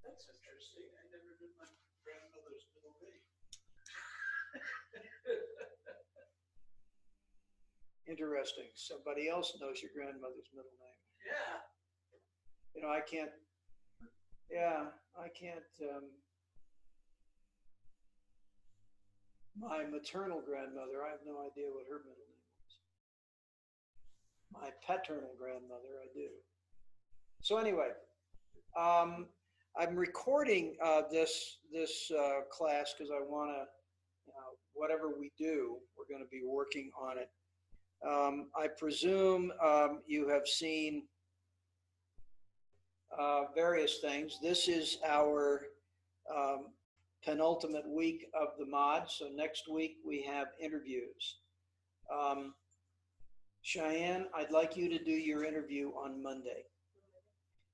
That's interesting. I never knew my grandmother's middle name. Interesting. Somebody else knows your grandmother's middle name. Yeah. You know, I can't. Yeah, I can't. My maternal grandmother, I have no idea what her middle name was. My paternal grandmother, I do. So anyway, I'm recording this class because I want to, whatever we do, we're going to be working on it. I presume you have seen various things. This is our penultimate week of the mod. So next week we have interviews. Cheyenne, I'd like you to do your interview on Monday.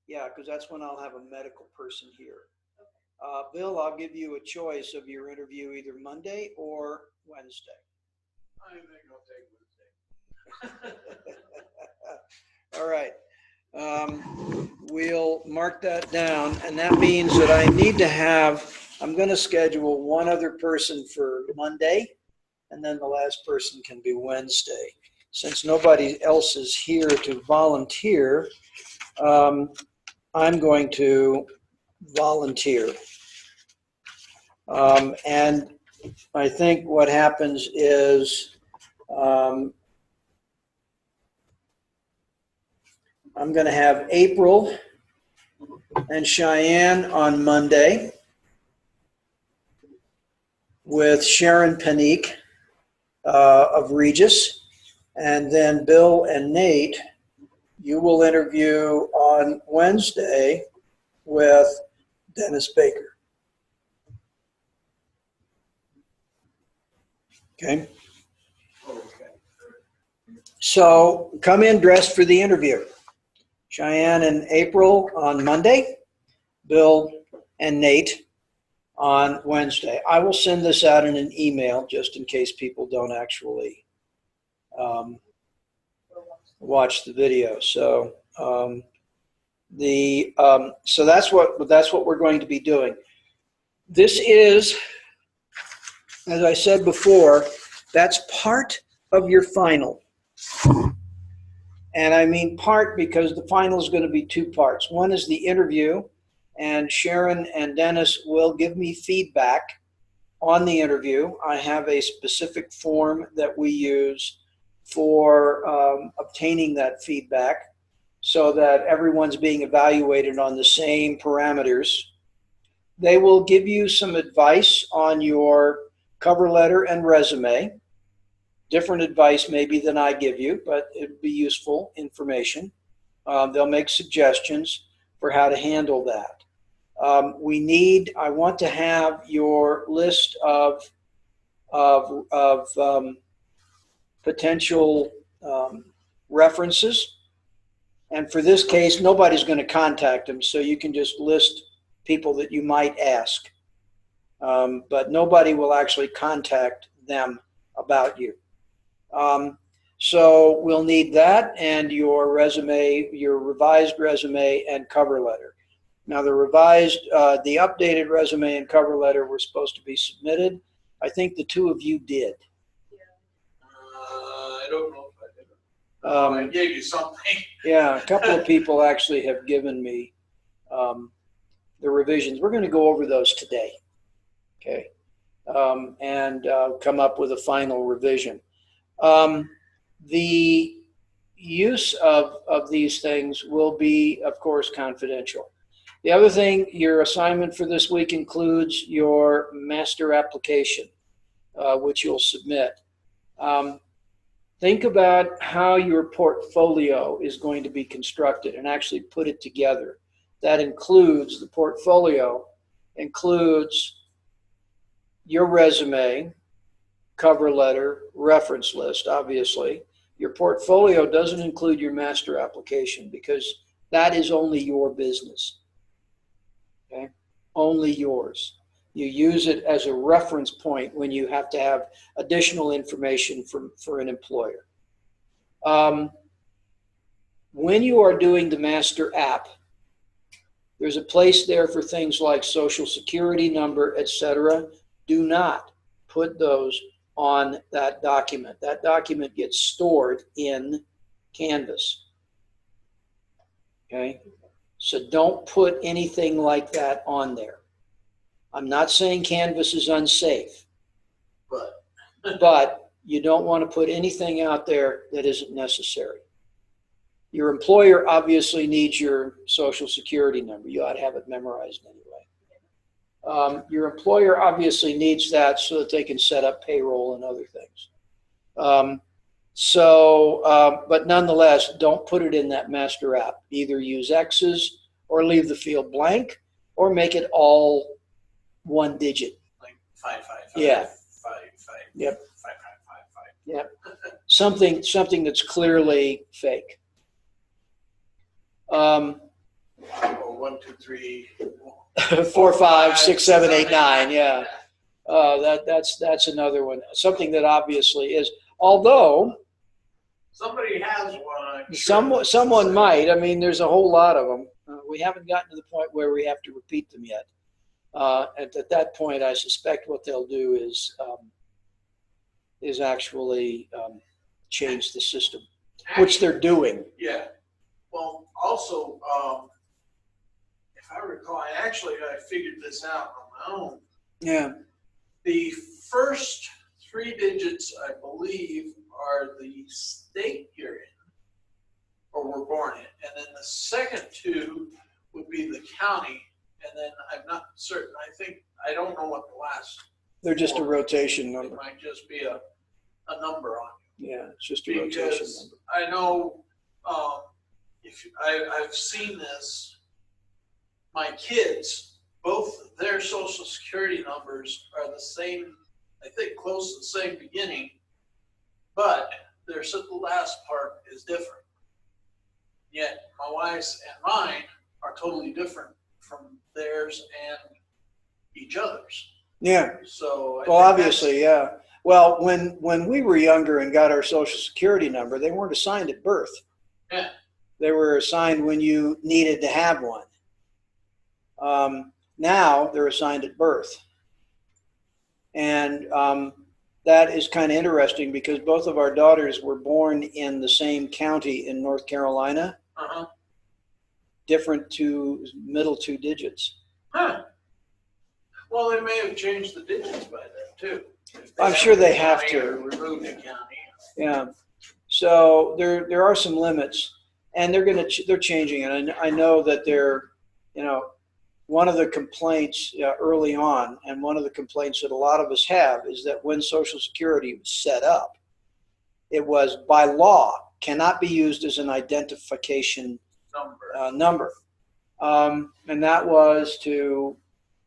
Yeah, because that's when I'll have a medical person here. Bill, I'll give you a choice of your interview either Monday or Wednesday. I think I'll take Wednesday. All right. We'll mark that down, and that means that I need to have, I'm going to schedule one other person for Monday, and then the last person can be Wednesday. Since nobody else is here to volunteer, I'm going to volunteer. And I think what happens is I'm going to have April and Cheyenne on Monday with Sharon Panique of Regis. And then Bill and Nate, you will interview on Wednesday with Dennis Baker. Okay. So come in dressed for the interview. Cheyenne and April on Monday, Bill and Nate on Wednesday. I will send this out in an email just in case people don't actually watch the video. So so that's what we're going to be doing. This is, as I said before, that's part of your final. And I mean part because the final is going to be two parts. One is the interview, and Sharon and Dennis will give me feedback on the interview. I have a specific form that we use for obtaining that feedback so that everyone's being evaluated on the same parameters. They will give you some advice on your cover letter and resume. Different advice maybe than I give you, but it'd be useful information. They'll make suggestions for how to handle that. I want to have your list of potential references. And for this case, nobody's going to contact them, so you can just list people that you might ask. But nobody will actually contact them about you. So we'll need that and your resume, your revised resume and cover letter. Now the updated resume and cover letter were supposed to be submitted. I think the two of you did. I don't know if I did. I gave you something. Yeah, a couple of people actually have given me the revisions. We're going to go over those today, okay, and come up with a final revision. The use of these things will be, of course, confidential. The other thing, your assignment for this week includes your master application, which you'll submit. Think about how your portfolio is going to be constructed and actually put it together. That includes, the portfolio includes your resume, cover letter, reference list, obviously. Your portfolio doesn't include your master application because that is only your business, okay? Only yours. You use it as a reference point when you have to have additional information for an employer. When you are doing the master app, There's a place there for things like social security number, etc. Do not put those on that document. That document gets stored in Canvas. Okay? So don't put anything like that on there. I'm not saying Canvas is unsafe, but you don't want to put anything out there that isn't necessary. Your employer obviously needs your social security number. You ought to have it memorized anyway. Your employer obviously needs that so that they can set up payroll and other things. But nonetheless, don't put it in that master app. Either use X's or leave the field blank or make it all one digit. Like 555. Yeah. 555. Yep. 5555. Yep. Something that's clearly fake. Or 1, 2, 3, 4, 5, 6, 7, 8, 9. Yeah. That's another one. Something that obviously is. Although somebody has one. I'm sure. someone might. I mean, there's a whole lot of them. We haven't gotten to the point where we have to repeat them yet. At that point, I suspect what they'll do is actually change the system, which they're doing. Yeah. Well, also, if I recall, I figured this out on my own. Yeah. The first 3 digits, I believe, are the state you're in or were born in. And then the second 2 would be the county. And then I'm not certain. I don't know what the last. They're just a rotation number. It might just be a number on you. Yeah, it's just a rotation number. I know I've seen this. My kids, both their social security numbers are the same, I think close to the same beginning, but their last part is different. Yet my wife's and mine are totally different from theirs and each other's. Yeah. So well, obviously, yeah. Well, when we were younger and got our social security number, they weren't assigned at birth. Yeah. They were assigned when you needed to have one. Now they're assigned at birth. And that is kind of interesting because both of our daughters were born in the same county in North Carolina. Uh-huh. Different middle 2 digits. Huh. Well, they may have changed the digits by then too. I'm sure they have to. Remove the county. Yeah. So there are some limits, and they're changing it. And I know that one of the complaints early on, and one of the complaints that a lot of us have is that when Social Security was set up, it was by law cannot be used as an identification number. And that was to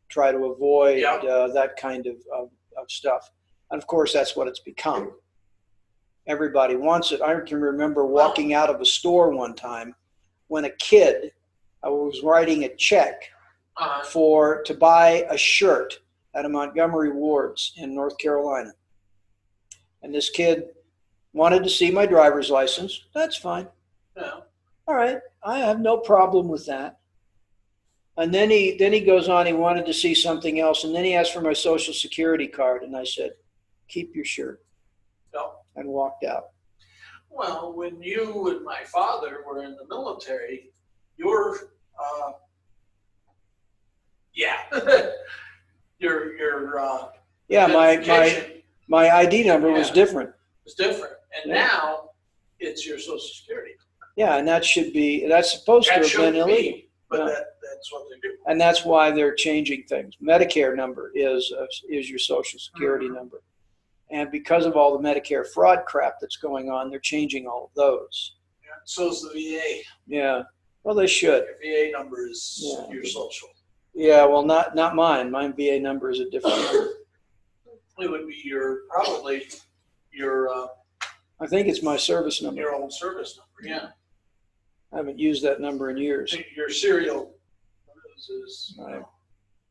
try to avoid that kind of stuff. And of course, that's what it's become. Everybody wants it. I can remember walking out of a store one time when I was writing a check to buy a shirt at a Montgomery Ward's in North Carolina. And this kid wanted to see my driver's license. That's fine. Yeah. All right. I have no problem with that. And then he goes on, he wanted to see something else. And then he asked for my Social Security card. And I said, keep your shirt. No. And walked out. Well, when you and my father were in the military, your my ID number was different. It's different, and now it's your Social Security. Yeah, and that's supposed to have been illegal. But that's what they do. And that's why they're changing things. Medicare number is your Social Security number. And because of all the Medicare fraud crap that's going on, they're changing all of those. Yeah, so is the VA. Yeah. Well, they should. Your VA number is your social. Yeah, well, not mine. My VA number is a different number. It would be probably your I think it's my service number. Your old service number, yeah. I haven't used that number in years. Your serial is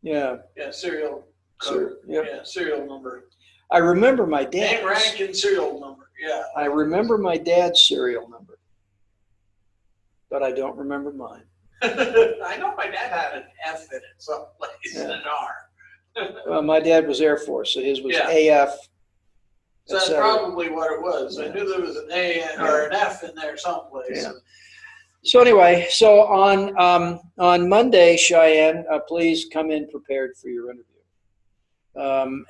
yeah. Yeah, serial code. Yep. Yeah, serial number. I remember my dad's. Name, rank, and serial number. Yeah. I remember my dad's serial number, but I don't remember mine. I know my dad had an F in it someplace, and an R. Well, my dad was Air Force, so his was Yeah. AF. So that's probably what it was. Yeah. I knew there was an A or an F in there someplace. Yeah. So anyway, so on Monday, Cheyenne, please come in prepared for your interview.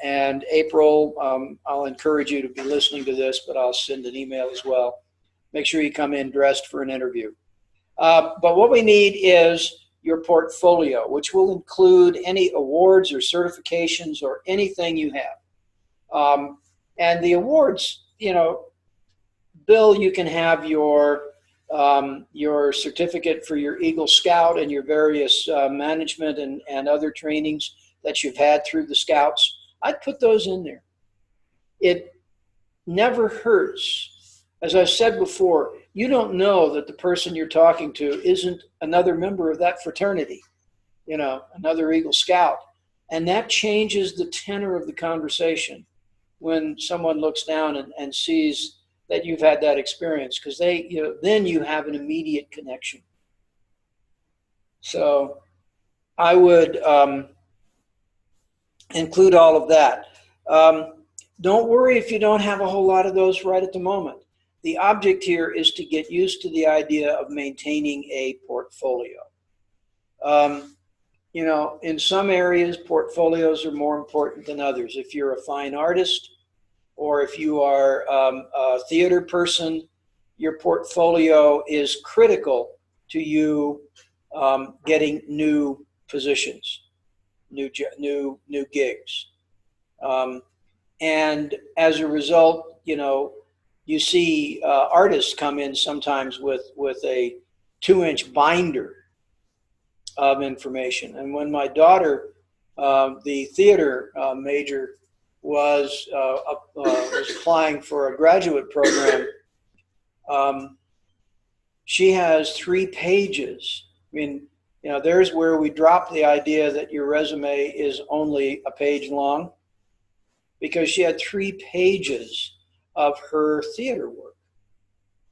And April, I'll encourage you to be listening to this, but I'll send an email as well. Make sure you come in dressed for an interview. But what we need is your portfolio, which will include any awards or certifications or anything you have. And the awards, Bill, you can have your certificate for your Eagle Scout and your various management and other trainings that you've had through the Scouts. I'd put those in there. It never hurts. As I said before, you don't know that the person you're talking to isn't another member of that fraternity, another Eagle Scout. And that changes the tenor of the conversation when someone looks down and sees that you've had that experience, because then you have an immediate connection. So I would include all of that. Don't worry if you don't have a whole lot of those right at the moment. The object here is to get used to the idea of maintaining a portfolio. In some areas, portfolios are more important than others. If you're a fine artist, or if you are a theater person, your portfolio is critical to you getting new positions, new gigs. And as a result, you see artists come in sometimes with a 2-inch binder of information. And when my daughter, the theater major, was applying for a graduate program, she has 3 pages. I mean, there's where we drop the idea that your resume is only a page long, because she had 3 pages of her theater work,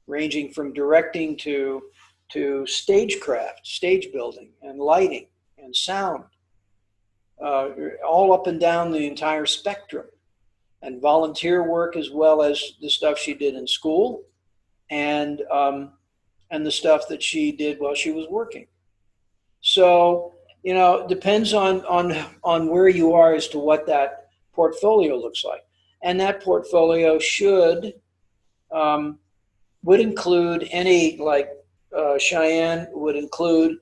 ranging from directing to stagecraft, stage building, and lighting, and sound, all up and down the entire spectrum, and volunteer work, as well as the stuff she did in school, and the stuff that she did while she was working. So, it depends on where you are as to what that portfolio looks like. And that portfolio would include any, like Cheyenne would include,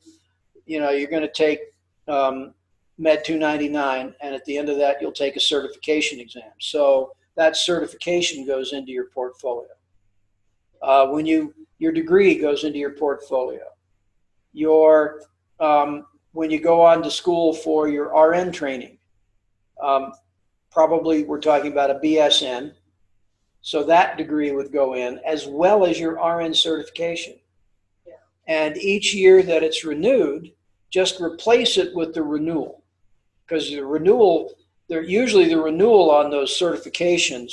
you're going to take Med 299, and at the end of that, you'll take a certification exam. So that certification goes into your portfolio. Your degree goes into your portfolio. When you go on to school for your RN training, probably we're talking about a BSN. So that degree would go in, as well as your RN certification. Yeah. And each year that it's renewed, just replace it with the renewal. Because usually the renewal on those certifications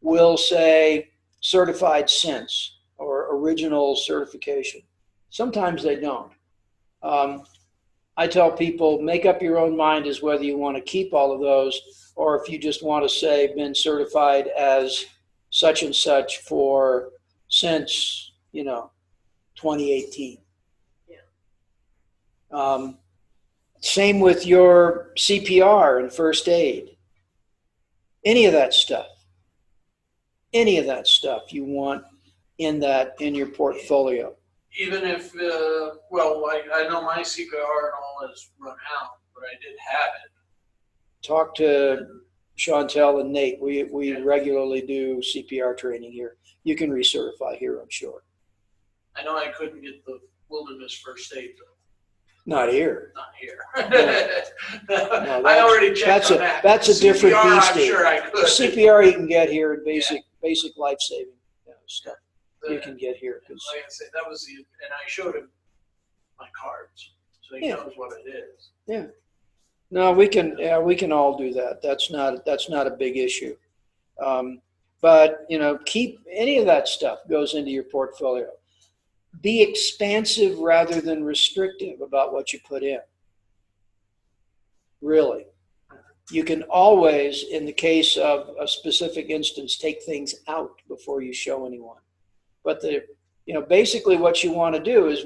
will say certified since, or original certification. Sometimes they don't. I tell people, make up your own mind as whether you want to keep all of those, or if you just want to say been certified as such and such since 2018. Yeah. Same with your CPR and first aid. Any of that stuff you want in your portfolio. Even if, I know my CPR and all has run out, but I did have it. Talk to Chantel and Nate. We regularly do CPR training here. You can recertify here, I'm sure. I know I couldn't get the wilderness first aid though. Not here. Not here. No, I already checked on that. That's a different CPR, beast. I'm sure I could. CPR you can get here, and basic life-saving stuff you can get here. Like I said, that was and I showed him my cards, so he knows what it is. Yeah. No, we can all do that. That's not a big issue. But keep any of that stuff goes into your portfolio. be expansive rather than restrictive about what you put in. Really. You can always, in the case of a specific instance, take things out before you show anyone. But basically what you want to do is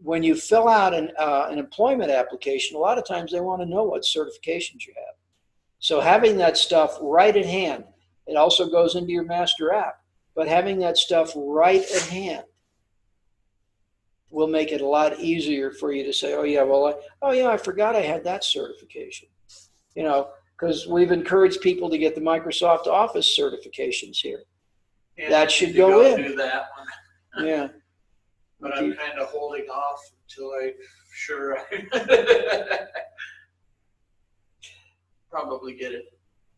when you fill out an employment application, a lot of times they want to know what certifications you have. So having that stuff right at hand, it also goes into your master app, but having that stuff right at hand will make it a lot easier for you to say, oh yeah, I forgot I had that certification. Because we've encouraged people to get the Microsoft Office certifications here. And that should go in. Do that one. Yeah. But I'm kind of holding off until I'm sure I probably get it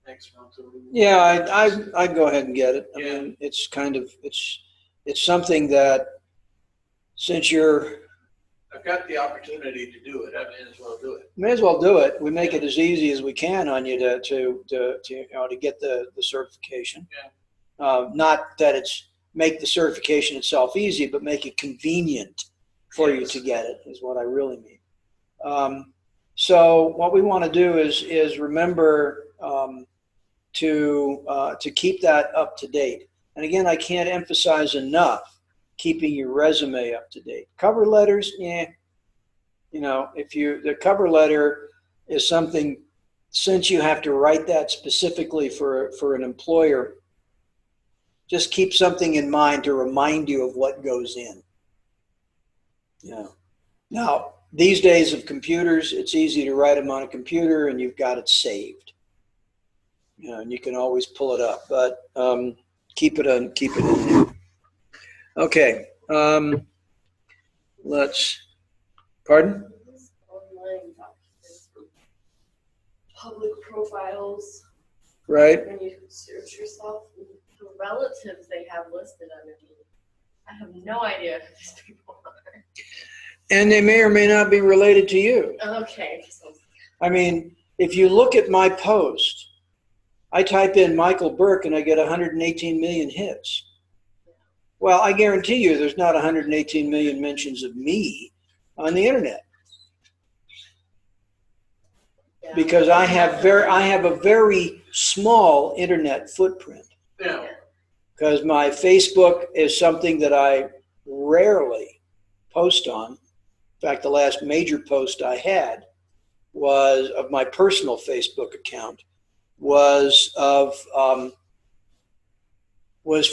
next month. Yeah, I'd go ahead and get it. I mean, it's something that since I've got the opportunity to do it, I may as well do it. May as well do it. We make it as easy as we can on you to get the certification. Yeah. Not that it's make the certification itself easy, but make it convenient for you to get it is what I really mean. So what we want to do is remember to keep that up to date. And again, I can't emphasize enough keeping your resume up to date. Cover letters, the cover letter is something, since you have to write that specifically for an employer, just keep something in mind to remind you of what goes in. Now, these days of computers, it's easy to write them on a computer and you've got it saved. And you can always pull it up, but keep it in there. Okay. Pardon? Online documents, public profiles. Right. When you search yourself, the relatives they have listed underneath. I have no idea who these people are. And they may or may not be related to you. Okay. I mean, if you look at my post, I type in Michael Burke and I get 118 million hits. Well, I guarantee you there's not 118 million mentions of me on the internet. Yeah. Because I have a very small internet footprint. Yeah. Because my Facebook is something that I rarely post on. In fact, the last major post I had was of my personal Facebook account was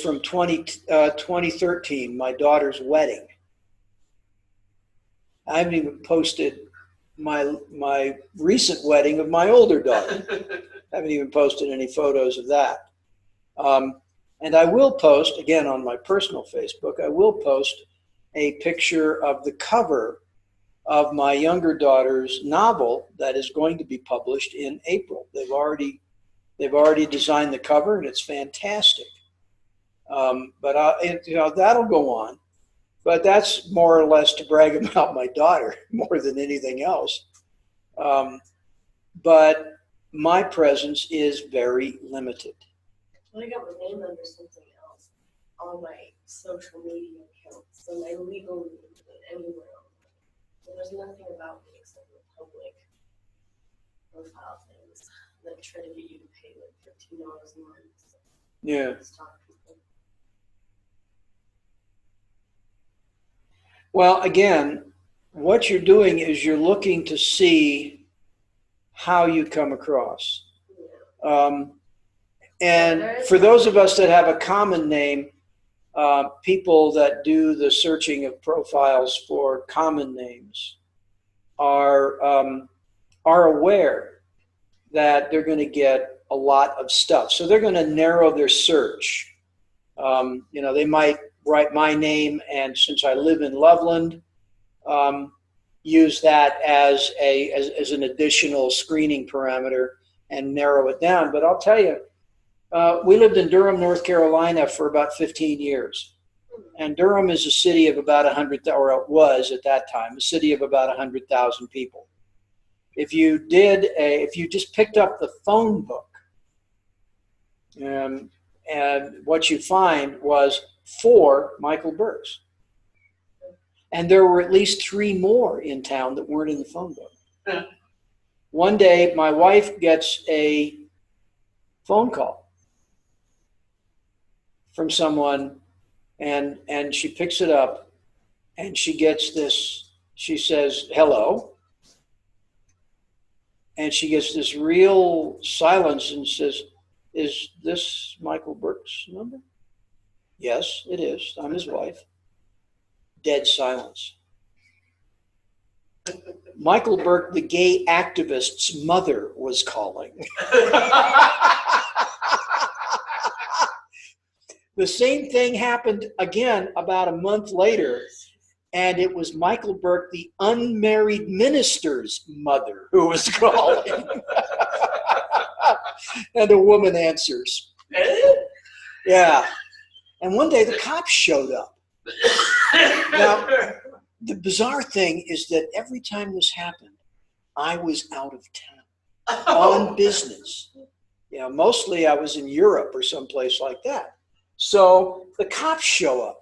from 2013, my daughter's wedding. I haven't even posted my recent wedding of my older daughter. I haven't even posted any photos of that. And I will post, again on my personal Facebook, I will post a picture of the cover of my younger daughter's novel that is going to be published in April. They've already designed the cover and it's fantastic. But that'll go on. But that's more or less to brag about my daughter more than anything else. But my presence is very limited. Well, I got my name under something else on my social media accounts, so my legal name anywhere online. And there's nothing about me except the public profile things that try to get you to pay like $15 a month. So yeah. Well, again, what you're doing is you're looking to see how you come across. And for those of us that have a common name, people that do the searching of profiles for common names are aware that they're going to get a lot of stuff. So they're going to narrow their search. They might write my name, and since I live in Loveland, use that as an additional screening parameter and narrow it down. But I'll tell you, we lived in Durham, North Carolina for about 15 years. And Durham is a city of about 100,000, or it was at that time, a city of about 100,000 people. If you just picked up the phone book, and what you find was 4 Michael Burks. And there were at least 3 more in town that weren't in the phone book. Yeah. One day, my wife gets a phone call from someone, and she picks it up, and she gets this. She says, "Hello." And she gets this real silence and says, "Is this Michael Burke's number?" "Yes, it is. I'm his wife." Dead silence. Michael Burke, the gay activist's mother, was calling. The same thing happened again about a month later, and it was Michael Burke, the unmarried minister's mother, who was calling. And a woman answers. Yeah. And one day the cops showed up. Now, the bizarre thing is that every time this happened, I was out of town on business. You know, mostly I was in Europe or someplace like that. So the cops show up,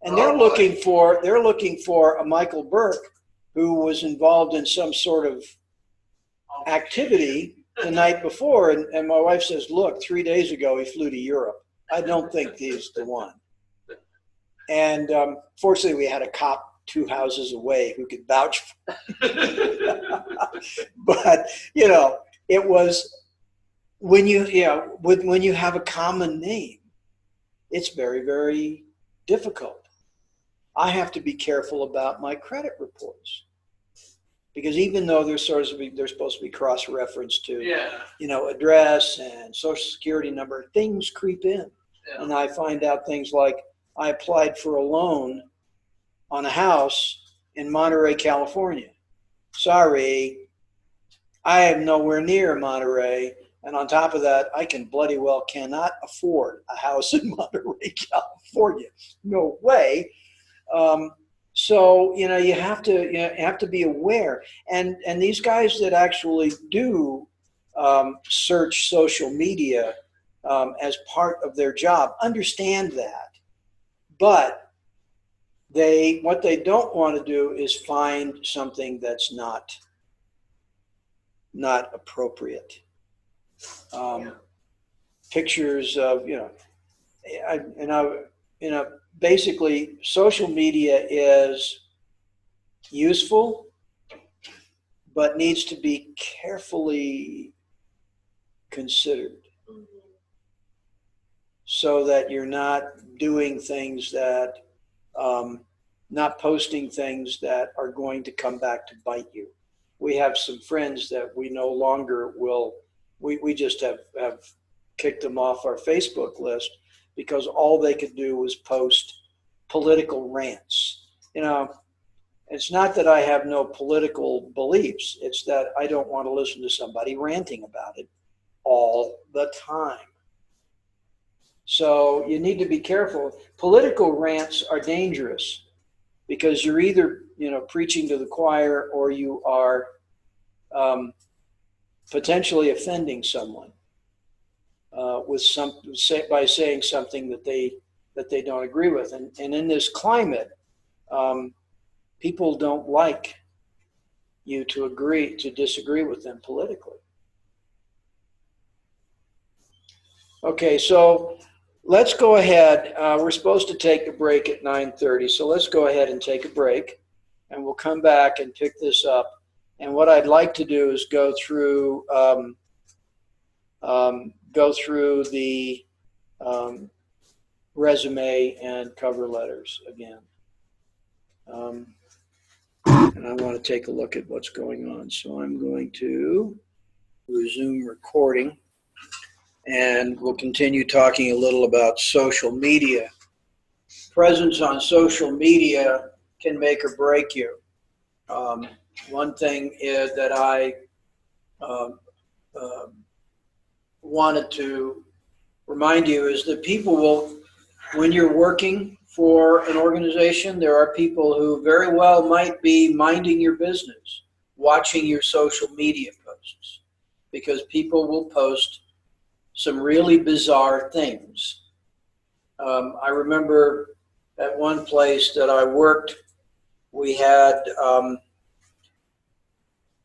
and they're looking for a Michael Burke who was involved in some sort of activity the night before. And my wife says, "Look, 3 days ago he flew to Europe. I don't think he's the one." And fortunately, we had a cop 2 houses away who could vouch for him. But, you know, it was when you have a common name, it's very, very difficult. I have to be careful about my credit reports, because even though they're supposed to be cross-referenced to, you know, address and social security number, things creep in. Yeah. And I find out things like, I applied for a loan on a house in Monterey, California. Sorry, I am nowhere near Monterey. And on top of that, I bloody well cannot afford a house in Monterey, California. No way. So, you know, you have to be aware. And these guys that actually do search social media as part of their job understand that. But what they don't want to do is find something that's not appropriate. Pictures of, basically social media is useful, but needs to be carefully considered, so that you're not doing things that, not posting things that are going to come back to bite you. We have some friends that we no longer will, we just have kicked them off our Facebook list because all they could do was post political rants. You know, it's not that I have no political beliefs, it's that I don't want to listen to somebody ranting about it all the time. So you need to be careful. Political rants are dangerous because you're either, you know, preaching to the choir, or you are potentially offending someone by saying something that they don't agree with. And in this climate, people don't like you to disagree with them politically. Okay, so let's go ahead. We're supposed to take a break at 9:30, so let's go ahead and take a break, and we'll come back and pick this up. And what I'd like to do is go through the resume and cover letters again. And I want to take a look at what's going on. So I'm going to resume recording, and we'll continue talking a little about social media. Presence on social media can make or break you. One thing is that I wanted to remind you is that people will, when you're working for an organization, there are people who very well might be minding your business, watching your social media posts, because people will post some really bizarre things. I remember at one place that I worked, We had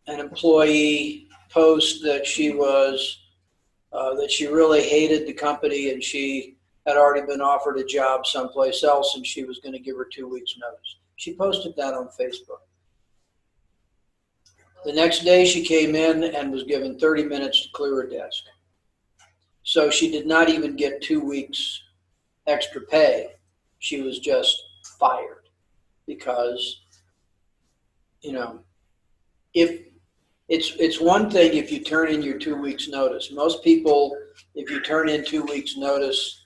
an employee post that she really hated the company, and she had already been offered a job someplace else, and she was going to give her 2 weeks notice. She posted that on Facebook. The next day she came in and was given 30 minutes to clear her desk. So she did not even get 2 weeks extra pay. She was just fired because, if it's one thing if you turn in your 2 weeks notice. Most people, if you turn in 2 weeks notice,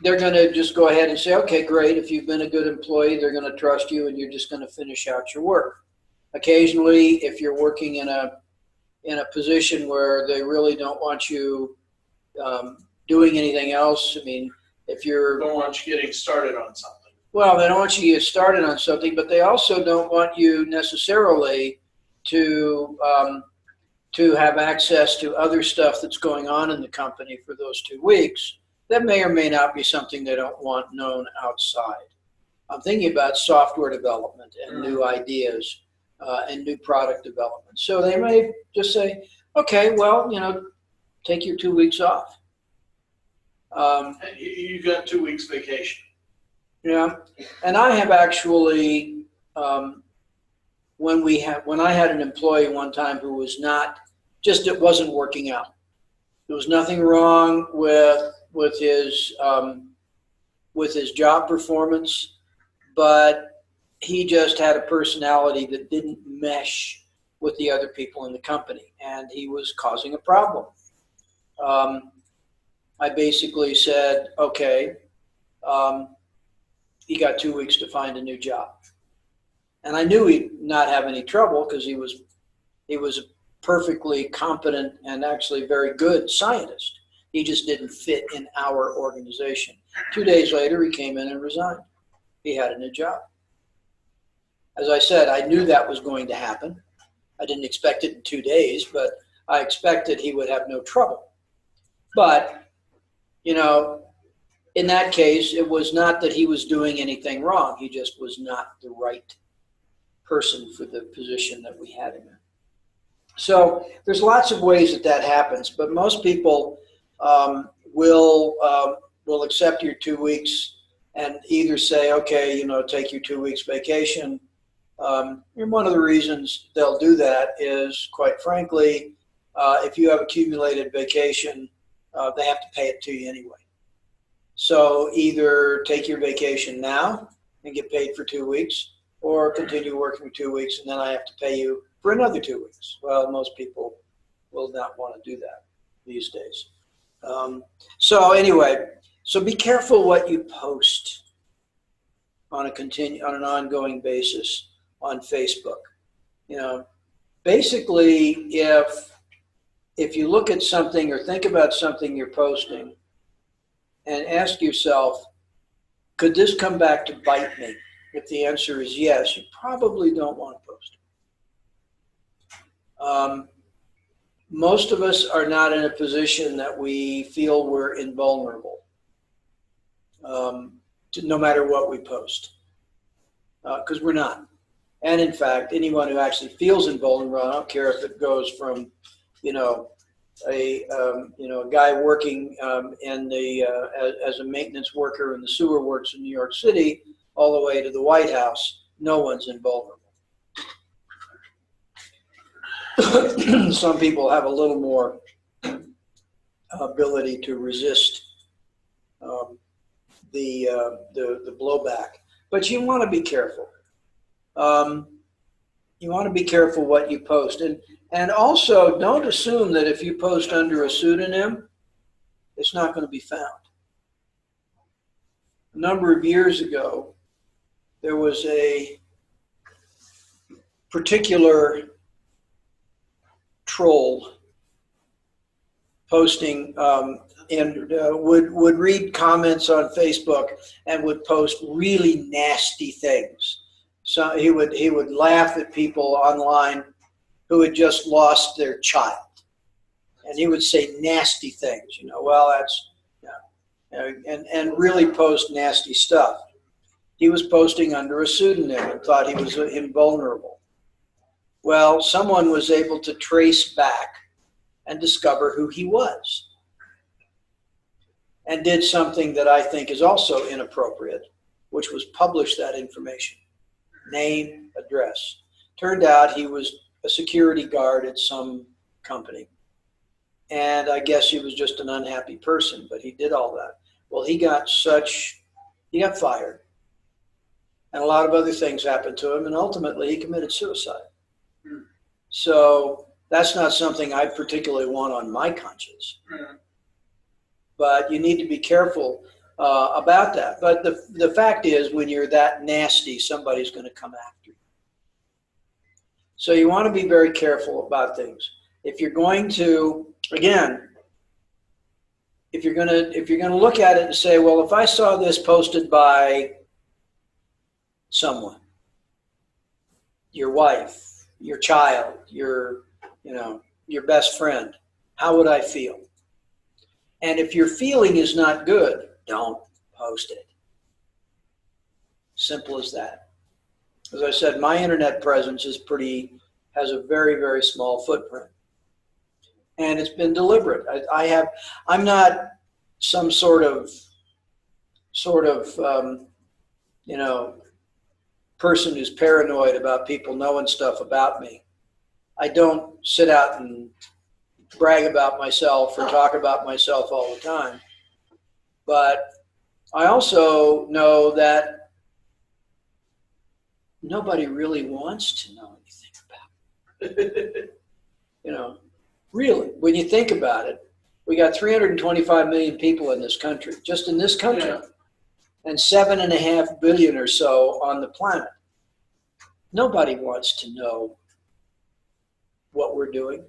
they're going to just go ahead and say, okay, great. If you've been a good employee, they're going to trust you and you're just going to finish out your work. Occasionally, if you're working in a position where they really don't want you doing anything else, I mean, if you're... Don't want you getting started on something. Well, they don't want you to get started on something, but they also don't want you necessarily to have access to other stuff that's going on in the company for those 2 weeks. That may or may not be something they don't want known outside. I'm thinking about software development and new ideas and new product development. So they may just say, okay, well, take your 2 weeks off. You got 2 weeks vacation. Yeah, and I have actually, when I had an employee one time who was it wasn't working out. There was nothing wrong with his job performance, but he just had a personality that didn't mesh with the other people in the company, and he was causing a problem. I basically said, okay, he got 2 weeks to find a new job. And I knew he'd not have any trouble because he was a perfectly competent and actually very good scientist. He just didn't fit in our organization. 2 days later, he came in and resigned. He had a new job. As I said, I knew that was going to happen. I didn't expect it in 2 days, but I expected he would have no trouble. But, in that case, it was not that he was doing anything wrong. He just was not the right person for the position that we had him in. So there's lots of ways that happens, but most people will accept your 2 weeks and either say, okay, take your 2 weeks vacation. And one of the reasons they'll do that is, quite frankly, if you have accumulated vacation, they have to pay it to you anyway. So either take your vacation now and get paid for 2 weeks, or continue working for 2 weeks and then I have to pay you for another 2 weeks. Well, most people will not want to do that these days. So anyway, so be careful what you post on an ongoing basis on Facebook. Basically, if you look at something or think about something you're posting and ask yourself, could this come back to bite me? If the answer is yes, you probably don't want to post it. Most of us are not in a position that we feel we're invulnerable, no matter what we post, because we're not. And in fact, anyone who actually feels invulnerable, I don't care if it goes from, a guy working as a maintenance worker in the sewer works in New York City, all the way to the White House, no one's invulnerable. Some people have a little more ability to resist the blowback, but you want to be careful. You want to be careful what you post, and also don't assume that if you post under a pseudonym, it's not going to be found. A number of years ago, there was a particular troll posting and would read comments on Facebook and would post really nasty things. So he would laugh at people online who had just lost their child, and he would say nasty things. Well, that's and really post nasty stuff. he was posting under a pseudonym and thought he was invulnerable. Well, someone was able to trace back and discover who he was, and did something that I think is also inappropriate, which was publish that information. Name, address. Turned out he was a security guard at some company. And I guess he was just an unhappy person, but he did all that. Well, he got fired. And a lot of other things happened to him, and ultimately he committed suicide. So that's not something I particularly want on my conscience. But you need to be careful about that. But the fact is, when you're that nasty, somebody's going to come after you. So you want to be very careful about things. If you're going to, again, if you're going to look at it and say, well, if I saw this posted by someone, your wife, your child, your best friend, how would I feel? And if your feeling is not good, don't post it. Simple as that. As I said, my internet presence has a very, very small footprint. And it's been deliberate. I'm not some sort of person who's paranoid about people knowing stuff about me. I don't sit out and brag about myself or talk about myself all the time. But I also know that nobody really wants to know anything about it. Really, when you think about it, we got 325 million people in this country, just in this country, and 7.5 billion or so on the planet. Nobody wants to know what we're doing.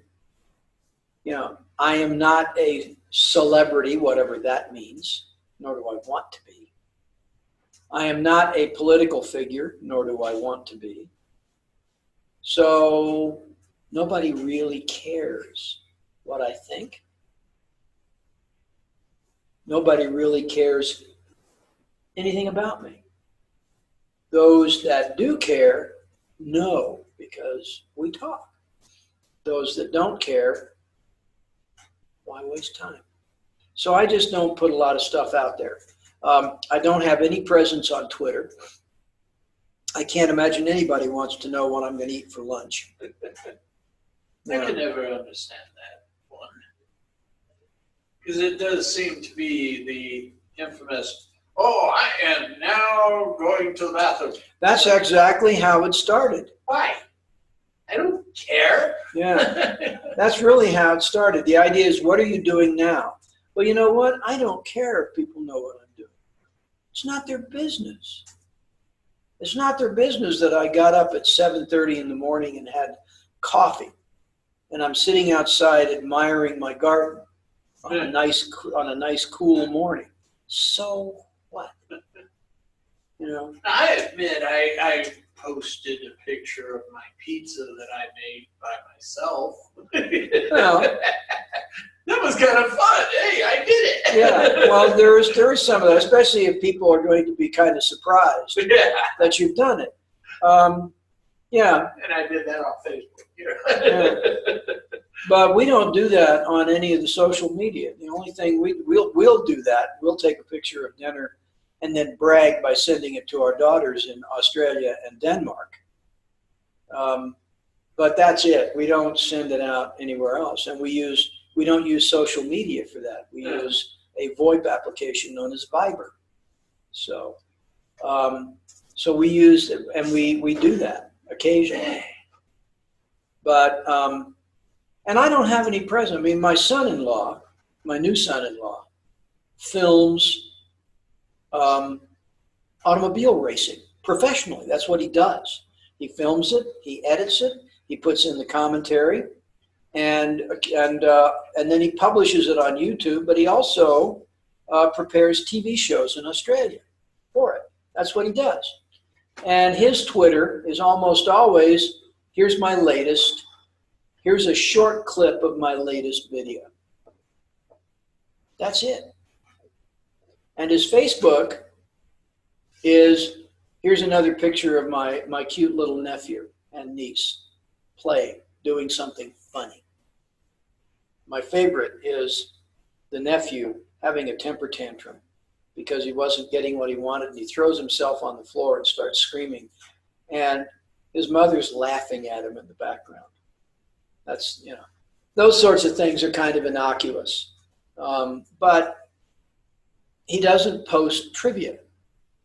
I am not a celebrity, whatever that means, nor do I want to be. I am not a political figure, nor do I want to be. So nobody really cares what I think. Nobody really cares anything about me. Those that do care know because we talk. Those that don't care, why waste time? So I just don't put a lot of stuff out there. I don't have any presence on Twitter. I can't imagine anybody wants to know what I'm going to eat for lunch. I can never understand that one. Because it does seem to be the infamous, oh, I am now going to the bathroom. That's exactly how it started. Why? I don't care. Yeah, that's really how it started. The idea is, what are you doing now? Well, you know what? I don't care if people know what I'm doing. It's not their business. It's not their business that I got up at 7:30 in the morning and had coffee, and I'm sitting outside admiring my garden on a nice cool morning. So what? I admit I posted a picture of my pizza that I made by myself. Well, that was kind of fun. Hey, I did it. Yeah, well, there is some of that, especially if people are going to be kind of surprised that you've done it. Yeah. And I did that on Facebook. Yeah. But we don't do that on any of the social media. The only thing we'll do that, we'll take a picture of dinner and then brag by sending it to our daughters in Australia and Denmark. But that's it. We don't send it out anywhere else. And we don't use social media for that. We use a VoIP application known as Viber. So we use it, and we do that occasionally. But and I don't have any presence. I mean, my son-in-law, my new son-in-law, films automobile racing professionally. That's what he does. He films it, he edits it, he puts in the commentary, and then he publishes it on YouTube. But he also prepares TV shows in Australia for it. That's what he does. And his Twitter is almost always, here's my latest. Here's a short clip of my latest video. That's it. And his Facebook is Here's another picture of my cute little nephew and niece playing, doing something funny. My favorite is the nephew having a temper tantrum because he wasn't getting what he wanted, and he throws himself on the floor and starts screaming. And his mother's laughing at him in the background. That's, you know, those sorts of things are kind of innocuous. But he doesn't post trivia.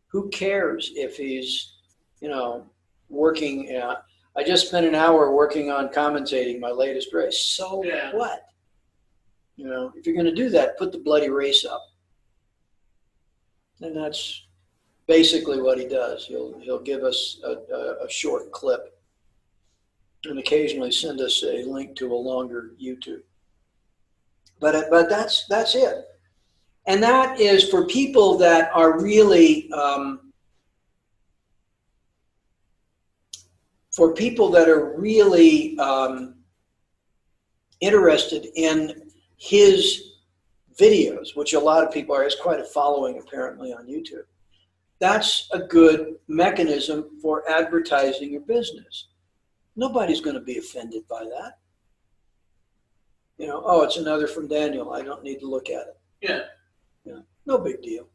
Who cares if he's, you know, working? I just spent an hour working on commentating my latest race. So Yeah. what? You know, if you're going to do that, put the bloody race up. And that's basically what he does. He'll give us a short clip and occasionally send us a link to a longer YouTube. But that's it. And that is for people that are really interested in his videos, which a lot of people are. Has quite a following apparently on YouTube. That's a good mechanism for advertising your business. Nobody's going to be offended by that. You know, oh, it's another from Daniel. I don't need to look at it. Yeah. You know, no big deal.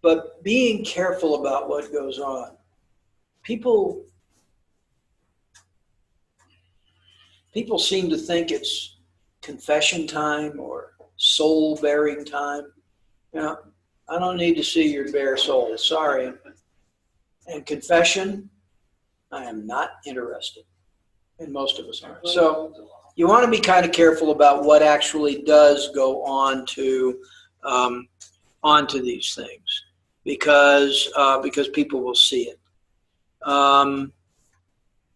But being careful about what goes on. People seem to think it's confession time or soul bearing time. You know, I don't need to see your bare soul. Sorry. And confession, I am not interested. And most of us aren't. So you want to be kind of careful about what actually does go on to onto these things because people will see it.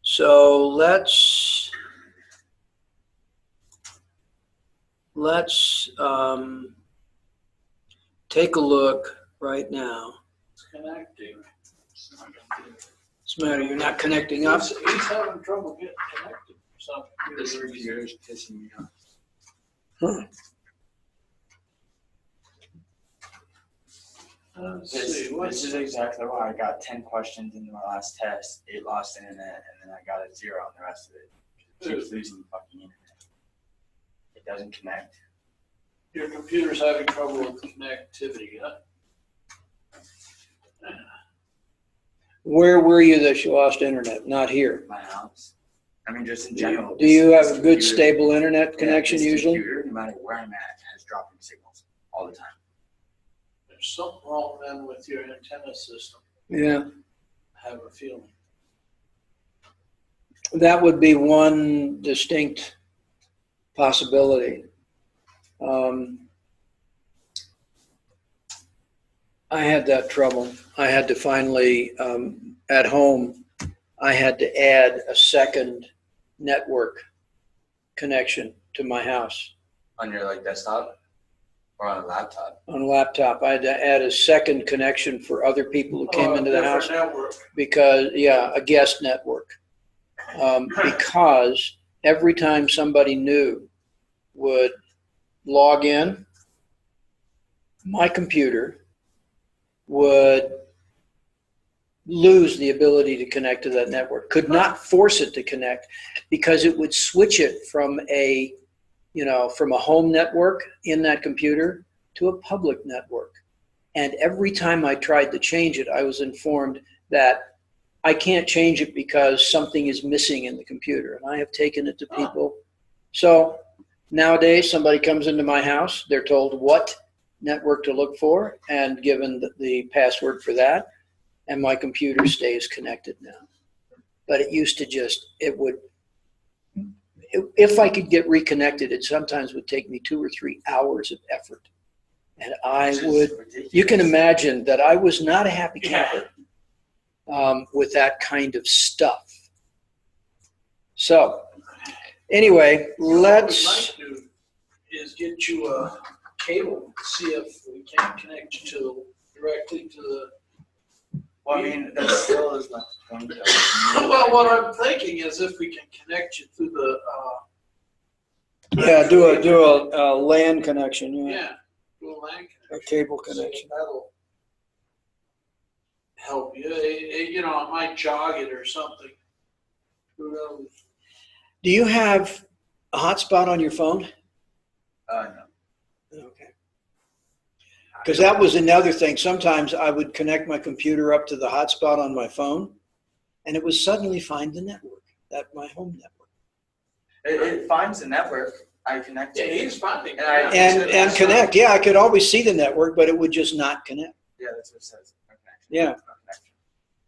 So let's take a look right now. It's connecting. What's the matter? You're not connecting up? He's having trouble getting connected or something. This computer is pissing me off. Huh. Let's see. This is exactly why I got 10 questions in my last test. It lost internet, and then I got a 0 on the rest of it. It keeps losing the fucking internet. It doesn't connect. Your computer's having trouble with connectivity, huh? Where were you that you lost internet? Not here. My house. I mean, just in general. Do you have this a good, computer- stable internet connection this usually? Computer, no matter where I'm at, has dropping signals all the time. There's something wrong then with your antenna system. Yeah. I have a feeling. That would be one distinct possibility. I had that trouble. I had to finally, at home, I had to add a second network connection to my house. On your like desktop or on a laptop? On a laptop, I had to add a second connection for other people who came into the house. Network. Because, yeah, a guest network. Because every time somebody new would log in, my computer would lose the ability to connect to that network, could not force it to connect because it would switch it from a home network in that computer to a public network. And every time I tried to change it, I was informed that I can't change it because something is missing in the computer. And I have taken it to people. So nowadays, somebody comes into my house, they're told what network to look for and given the password for that, and my computer stays connected now. But it used to if I could get reconnected, it sometimes would take me 2 or 3 hours of effort. And you can imagine that I was not a happy camper with that kind of stuff. So anyway, let's... What we'd like to do is get you a cable, see if we can connect you directly to the... Well, I mean, that still is not the point. Well, what I'm thinking is if we can connect you through the... do a LAN connection. Yeah, do a LAN connection. A cable connection. So help you. You know, it might jog it or something. Who knows? Do you have a hotspot on your phone? No. Okay. Because that was another thing. Sometimes I would connect my computer up to the hotspot on my phone, and it would suddenly find the network, my home network. It finds the network. I connect Yeah, to it. he's finding. And connect. Yeah, I could always see the network, but it would just not connect. Yeah, that's what it says. No connection. Yeah. No connection.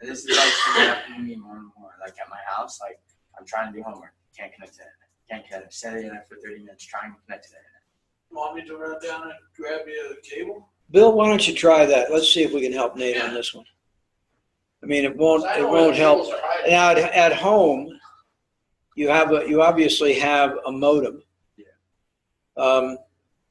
And this is like happening to me more and more. Like at my house, like I'm trying to do homework, can't connect to the internet. Can't connect. Set it in for 30 minutes, trying to connect to the internet. Want me to run down and grab you a cable? Bill, why don't you try that? Let's see if we can help Nate on this one. I mean, it won't help. Now at home, you obviously have a modem. Yeah.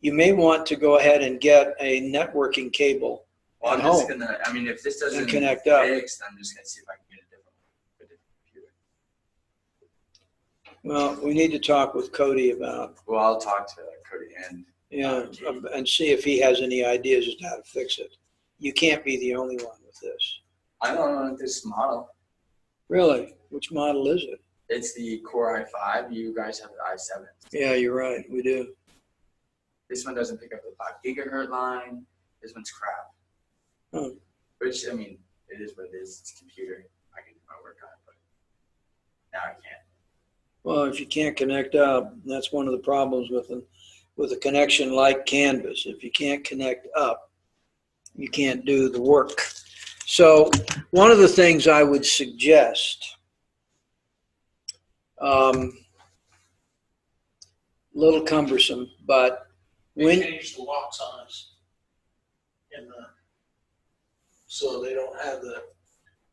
You may want to go ahead and get a networking cable at home. I mean, if this doesn't connect up. fix, I'm just gonna see if I can get a different computer. Well, we need to talk with Cody about, Well, I'll talk to Cody and see if he has any ideas as to how to fix it. You can't be the only one with this. I don't know this model. Really? Which model is it? It's the Core i5. You guys have the i7. Yeah, you're right. We do. This one doesn't pick up the 5 gigahertz line. This one's crap. Oh. Which, I mean, it is what it is. It's a computer. I can do my work on it, but now I can't. Well, if you can't connect up, that's one of the problems with a connection like Canvas. If you can't connect up, you can't do the work. So one of the things I would suggest, little cumbersome, but They changed the locks on us so they don't have the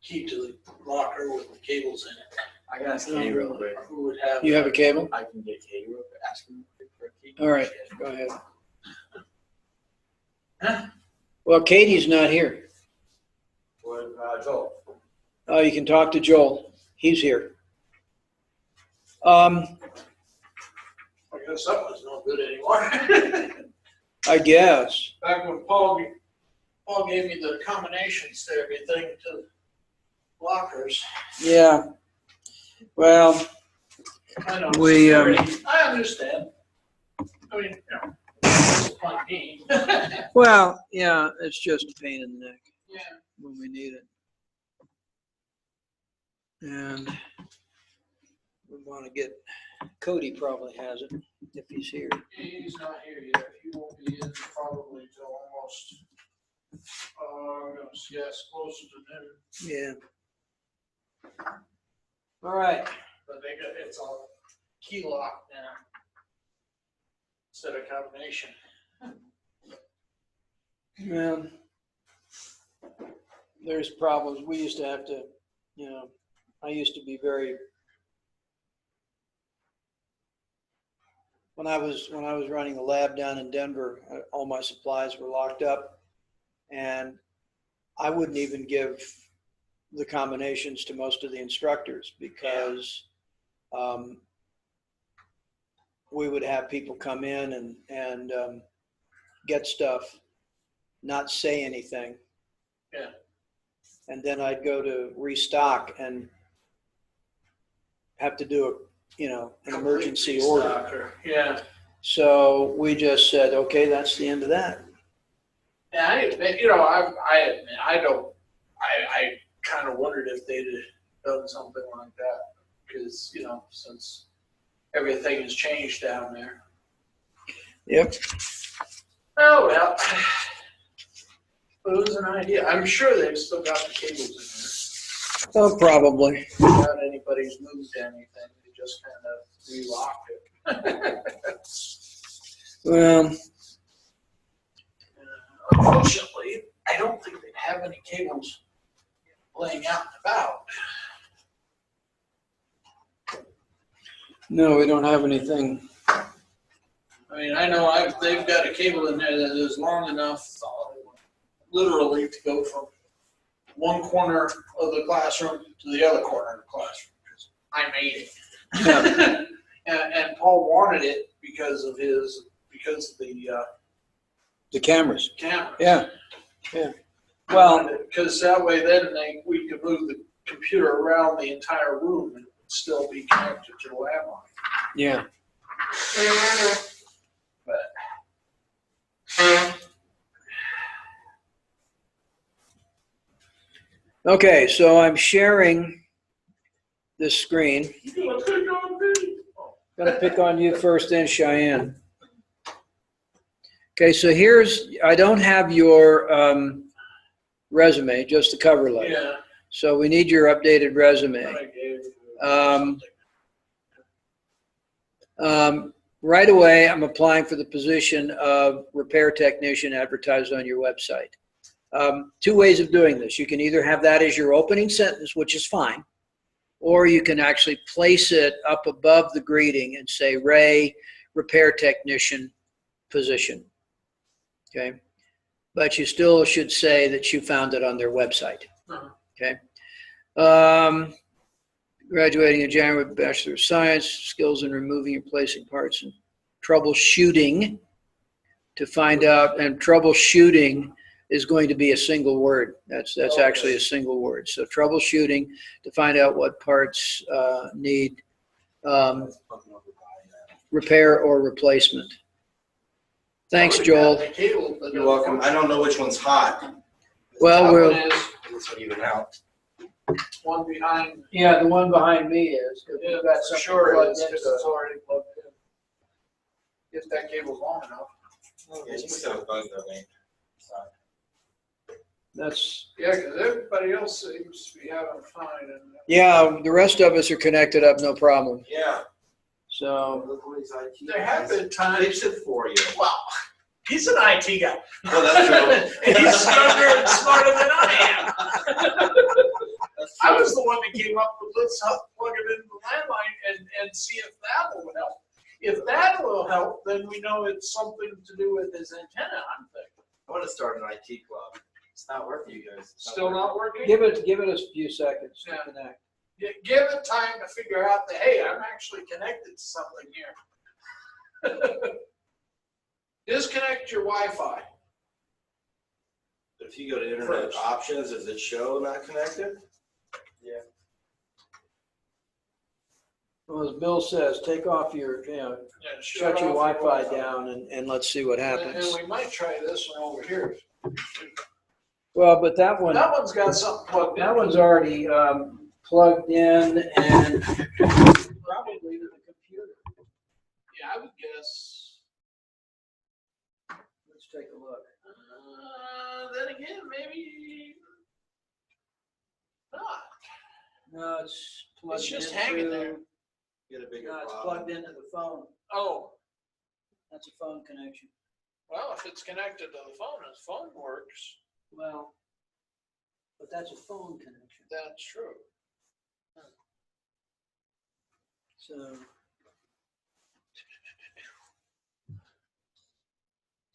key to the locker with the cables in it. I can ask Katie real quick. Who would have? you have a cable? I can get Katie real quick. Ask him for a key. All right, go ahead. Well, Katie's not here. What about Joel? Oh, you can talk to Joel. He's here. I guess that was no good anymore. I guess. Back when Paul gave me the combinations to everything to lockers. Yeah. Well, I know. We, I understand. I mean, you know, it's fun me. well, yeah, it's just a pain in the neck Yeah. when we need it. And we want to get, Cody probably has it if he's here. He's not here yet. He won't be in probably till almost, yes, closer to noon. Yeah. All right. But it's a key lock now instead of combination. Well, there's problems. We used to have to, I used to be very, when I was running a lab down in Denver, all my supplies were locked up, and I wouldn't even give the combinations to most of the instructors because we would have people come in and get stuff, not say anything. Yeah. And then I'd go to restock and have to do an emergency order. Yeah. So we just said, okay, that's the end of that. Yeah, I admit, I kind of wondered if they'd have done something like that because, since everything has changed down there. Yep. Oh, well, it was an idea. I'm sure they've still got the cables in there. Oh, probably. Not anybody's moved anything. They just kind of relocked it. Well, unfortunately, I don't think they have any cables laying out and about. no, we don't have anything. I mean, I know they've got a cable in there that is long enough, literally, to go from one corner of the classroom to the other corner of the classroom. I made it. Yeah. and Paul wanted it because of the The cameras. cameras. Yeah. Yeah. Well, Because that way then we could move the computer around the entire room and still be connected to the landline. yeah. Okay, so I'm sharing this screen. Gonna pick on you first, then Cheyenne. Okay, so I don't have your resume, just the cover letter. Yeah. So we need your updated resume. I gave you something. Right away, I'm applying for the position of repair technician advertised on your website. Two ways of doing this. You can either have that as your opening sentence, which is fine, or you can actually place it up above the greeting and say, Ray, repair technician position. Okay? But you still should say that you found it on their website. Okay? Graduating in January with Bachelor of Science, skills in removing and placing parts and troubleshooting to find out, and troubleshooting is going to be a single word. That's actually a single word. So troubleshooting to find out what parts need repair or replacement. Thanks, Joel. You're welcome. I don't know which one's hot. Well, That we'll. one is, This one even out. one behind. Yeah, the one behind me is. 'Cause we've got For something sure plugged it is, into because it. it's already plugged in. If that cable's long enough. Yeah, you still have both of me. That's. Yeah, because everybody else seems to be having fun. And Yeah, the rest of us are connected up, no problem. Yeah. So, there have been times. Fix it for you. Well, he's an IT guy. Well, that's true. And he's younger and smarter than I am. I was the one that came up with let's help plug it into the landline and see if that will help. If that will help, then we know it's something to do with his antenna, I'm thinking. I want to start an IT club. It's not working, you guys. It's Still not working? give it a few seconds to Yeah. connect. Give it time to figure out that, hey, I'm actually connected to something here. Disconnect your Wi-Fi. If you go to internet options, does it show not connected? Yeah. Well, as Bill says, take off your, Yeah, shut your Wi-Fi down and let's see what And happens. we might try this one over here. Well, but that one, That one's got something plugged in. that one's already plugged in and probably to the computer. Yeah, I would guess. Let's take a look. Then again, maybe not. No, it's plugged It's just into- hanging there. Get a bigger No, it's problem. plugged into the phone. Oh, That's a phone connection. well, if it's connected to the phone works. Well, but that's a phone connection. That's true. So,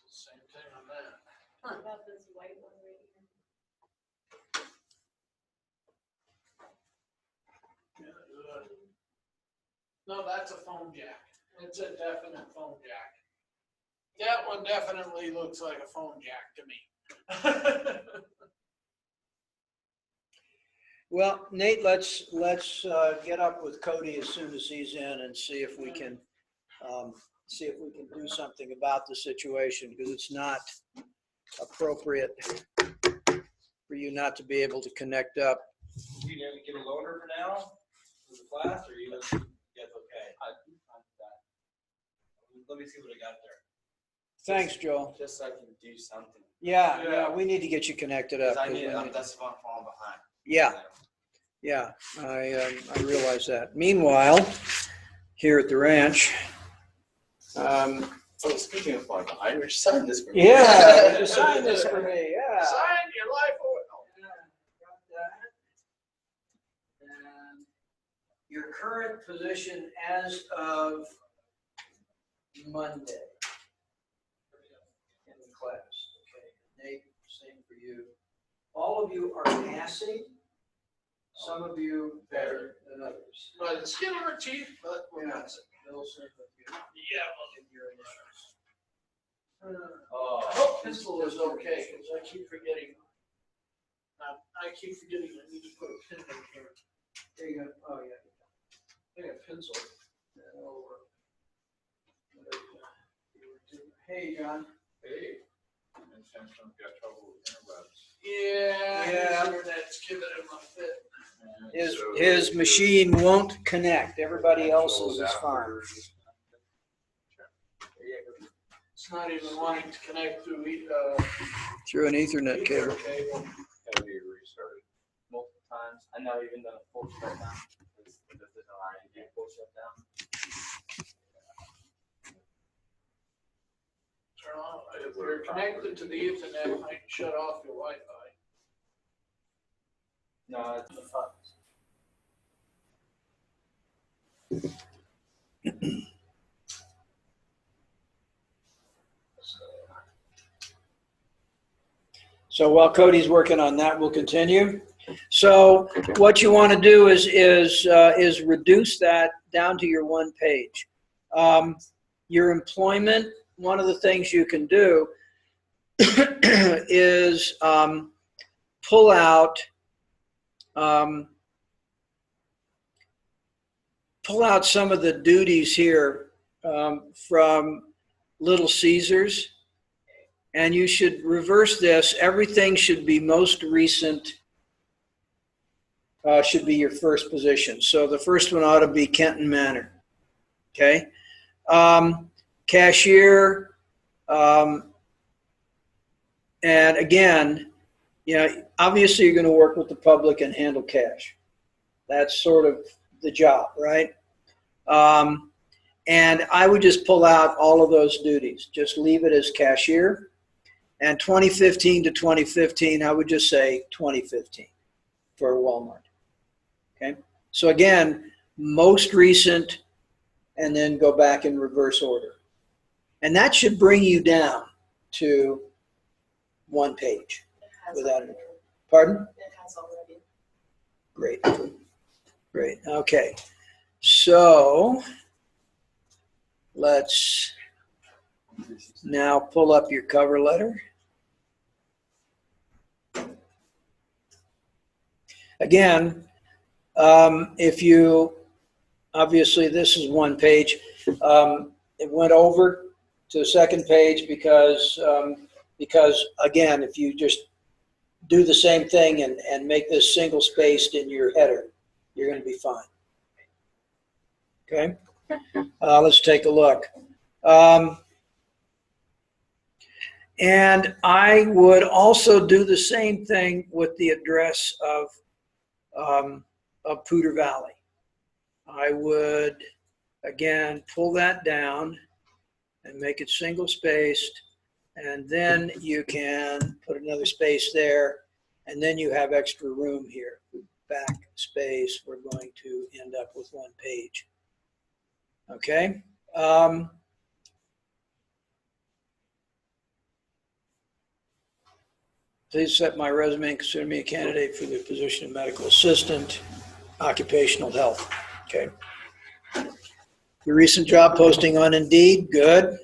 Same thing on that. What about this white one right here? No, that's a phone jack. It's a definite phone jack. That one definitely looks like a phone jack to me. well, Nate, let's get up with Cody as soon as he's in and see if we can do something about the situation, because it's not appropriate for you not to be able to connect up. You need to get a loaner for now for the class, or you guys okay? Let me see what I got there. Thanks, Joel. Just so I can do something. Yeah, we need to get you connected up. Because I need, that's if I'm falling behind. Yeah, I realize that. Meanwhile, here at the ranch, Oh, speaking of falling behind, we're signing this for me. yeah, sign this for me, yeah. Sign your life away. Got that. And your current position as of Monday in the class. Okay, Nate, same for you. All of you are passing. Some of you better than others. By the skin of our teeth, but we're Yeah. not. Bill said that you Yeah, give your initials. I hope pencil is okay, because I keep forgetting I keep forgetting I need to put a pin in here. There you go. Oh, yeah. I got a pencil. That'll work. Hey, John. Hey, and Samsung's got trouble with interwebs. Yeah, Yeah. his internet's giving him a fit. And so His machine won't connect. Everybody actual else's is fine. adapters. It's not even wanting to connect through Through an Ethernet cable. cable. Gotta be restarted. Multiple times. I know even done a full shutdown. This doesn't allow you to do a full shutdown. Turn on. If you're connected to the Ethernet, it might shut off your Wi-Fi. No, it's the fuck. So while Cody's working on that, we'll continue. So what you want to do is reduce that down to your one page. Your employment, one of the things you can do is pull out some of the duties here from Little Caesars. And you should reverse this. Everything should be most recent, should be your first position. So the first one ought to be Kenton Manor. Okay. Cashier. And again, obviously you're going to work with the public and handle cash. That's sort of the job, right? And I would just pull out all of those duties. Just leave it as cashier. And 2015 to 2015, I would just say 2015 for Walmart. Okay. So again, most recent, and then go back in reverse order. And that should bring you down to one page without it. Pardon? It has already. Great. Great. Okay. So let's now pull up your cover letter. Again, if you, obviously this is one page. It went over to the second page because again, if you just do the same thing and make this single spaced in your header, you're going to be fine. Okay, let's take a look. And I would also do the same thing with the address of Poudre Valley. I would, again, pull that down and make it single spaced, and then you can put another space there, and then you have extra room here. Back space, we're going to end up with one page. Okay. Please accept my resume and consider me a candidate for the position of medical assistant, occupational health. Okay. The recent job posting on Indeed, good.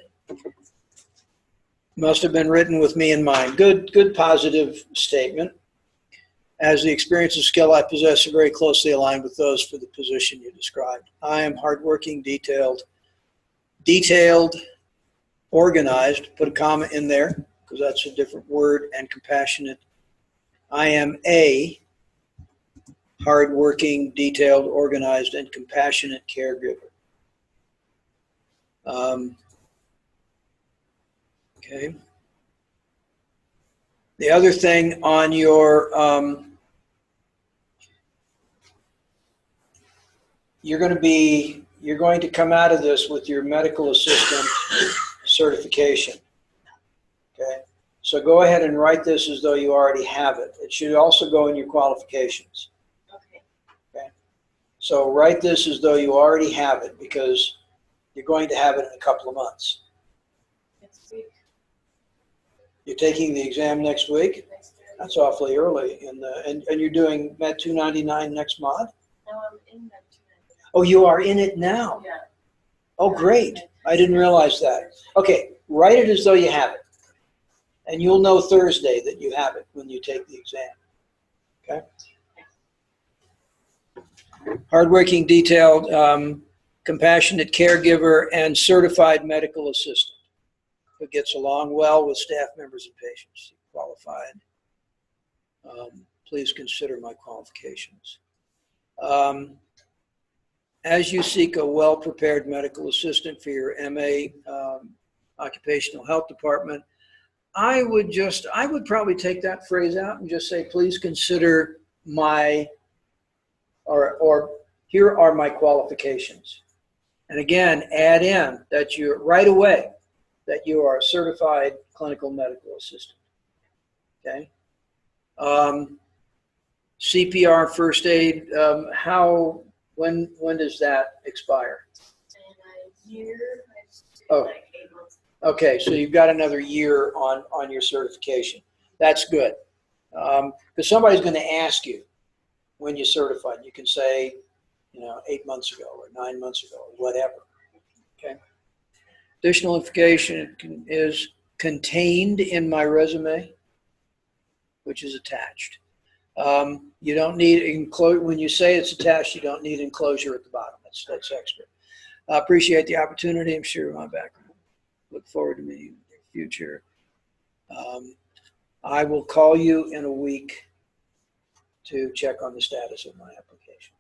Must have been written with me in mind. Good positive statement. As the experience and skill I possess are very closely aligned with those for the position you described. I am hardworking, detailed, organized, put a comma in there, because that's a different word, and compassionate. I am a hardworking, detailed, organized, and compassionate caregiver. Okay. The other thing on your, you're going to come out of this with your medical assistant certification. Okay. So go ahead and write this as though you already have it. It should also go in your qualifications. Okay. Okay. So write this as though you already have it, because you're going to have it in a couple of months. Next week. You're taking the exam next week? Next week. That's awfully early. And you're doing Med 299 next mod? No, I'm in that too. Oh, you are in it now? Yeah. Oh, great. I didn't realize that. Okay, write it as though you have it. And you'll know Thursday that you have it when you take the exam. Okay. Hardworking, detailed, compassionate caregiver, and certified medical assistant who gets along well with staff members and patients. Qualified. Please consider my qualifications. As you seek a well-prepared medical assistant for your MA occupational health department, I would probably take that phrase out and just say, please consider my, or here are my qualifications. And again, add in that you right away, that you are a certified clinical medical assistant. Okay. CPR, first aid, when does that expire? In a year, I just did Oh. like 8 months. Okay, so you've got another year on your certification. That's good. Because somebody's going to ask you when you're certified. You can say, 8 months ago or 9 months ago or whatever. Okay. Additional information is contained in my resume, which is attached. You don't need when you say it's attached, you don't need enclosure at the bottom. That's extra. I appreciate the opportunity. I'm sure my background. Look forward to meeting you in the future. I will call you in a week to check on the status of my application.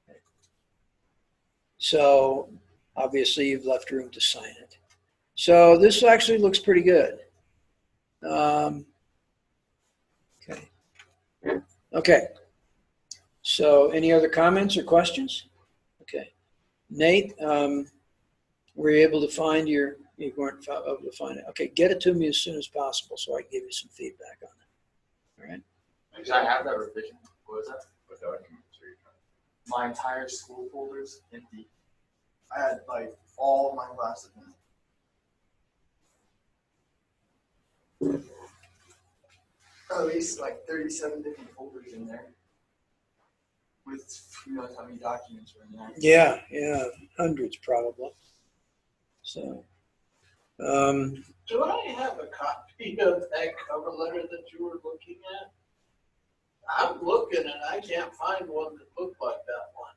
Okay. So obviously you've left room to sign it. So this actually looks pretty good. Okay. Okay. So any other comments or questions? Okay. Nate, were you able to find you weren't able to find it. Okay, get it to me as soon as possible so I can give you some feedback on it. All right. Did I have that revision? What was that? What documents are you trying? My entire school folders empty. I had like all my classes in it. At least like 37 different folders in there. With who knows how many documents were in there. Yeah, hundreds probably. So, Do I have a copy of that cover letter that you were looking at? I'm looking and I can't find one that looked like that one.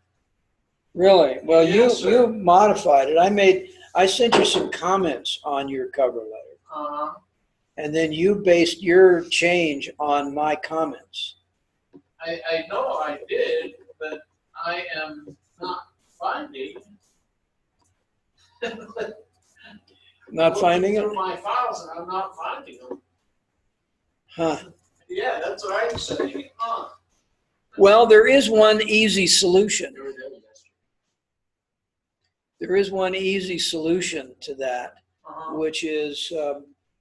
really? Well, Yes, you sir. modified it. I sent you some comments on your cover letter, and then you based your change on my comments. I know I did, but I am not finding. Not finding it? Through my files and I'm not finding them. Huh. Yeah, that's what I'm saying. Well, there is one easy solution. They were there yesterday. There is one easy solution to that, Uh-huh. which is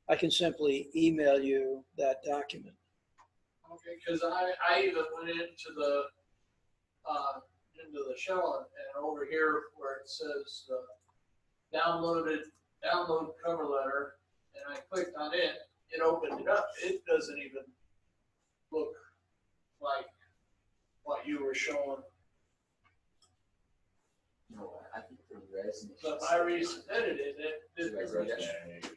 I can simply email you that document. Okay, because I even went into the shell and over here where it says download cover letter, and I clicked on it, it opened it up. It doesn't even look like what you were showing. You know what? I think the resume. So if I resubmitted it, it Right, didn't. right.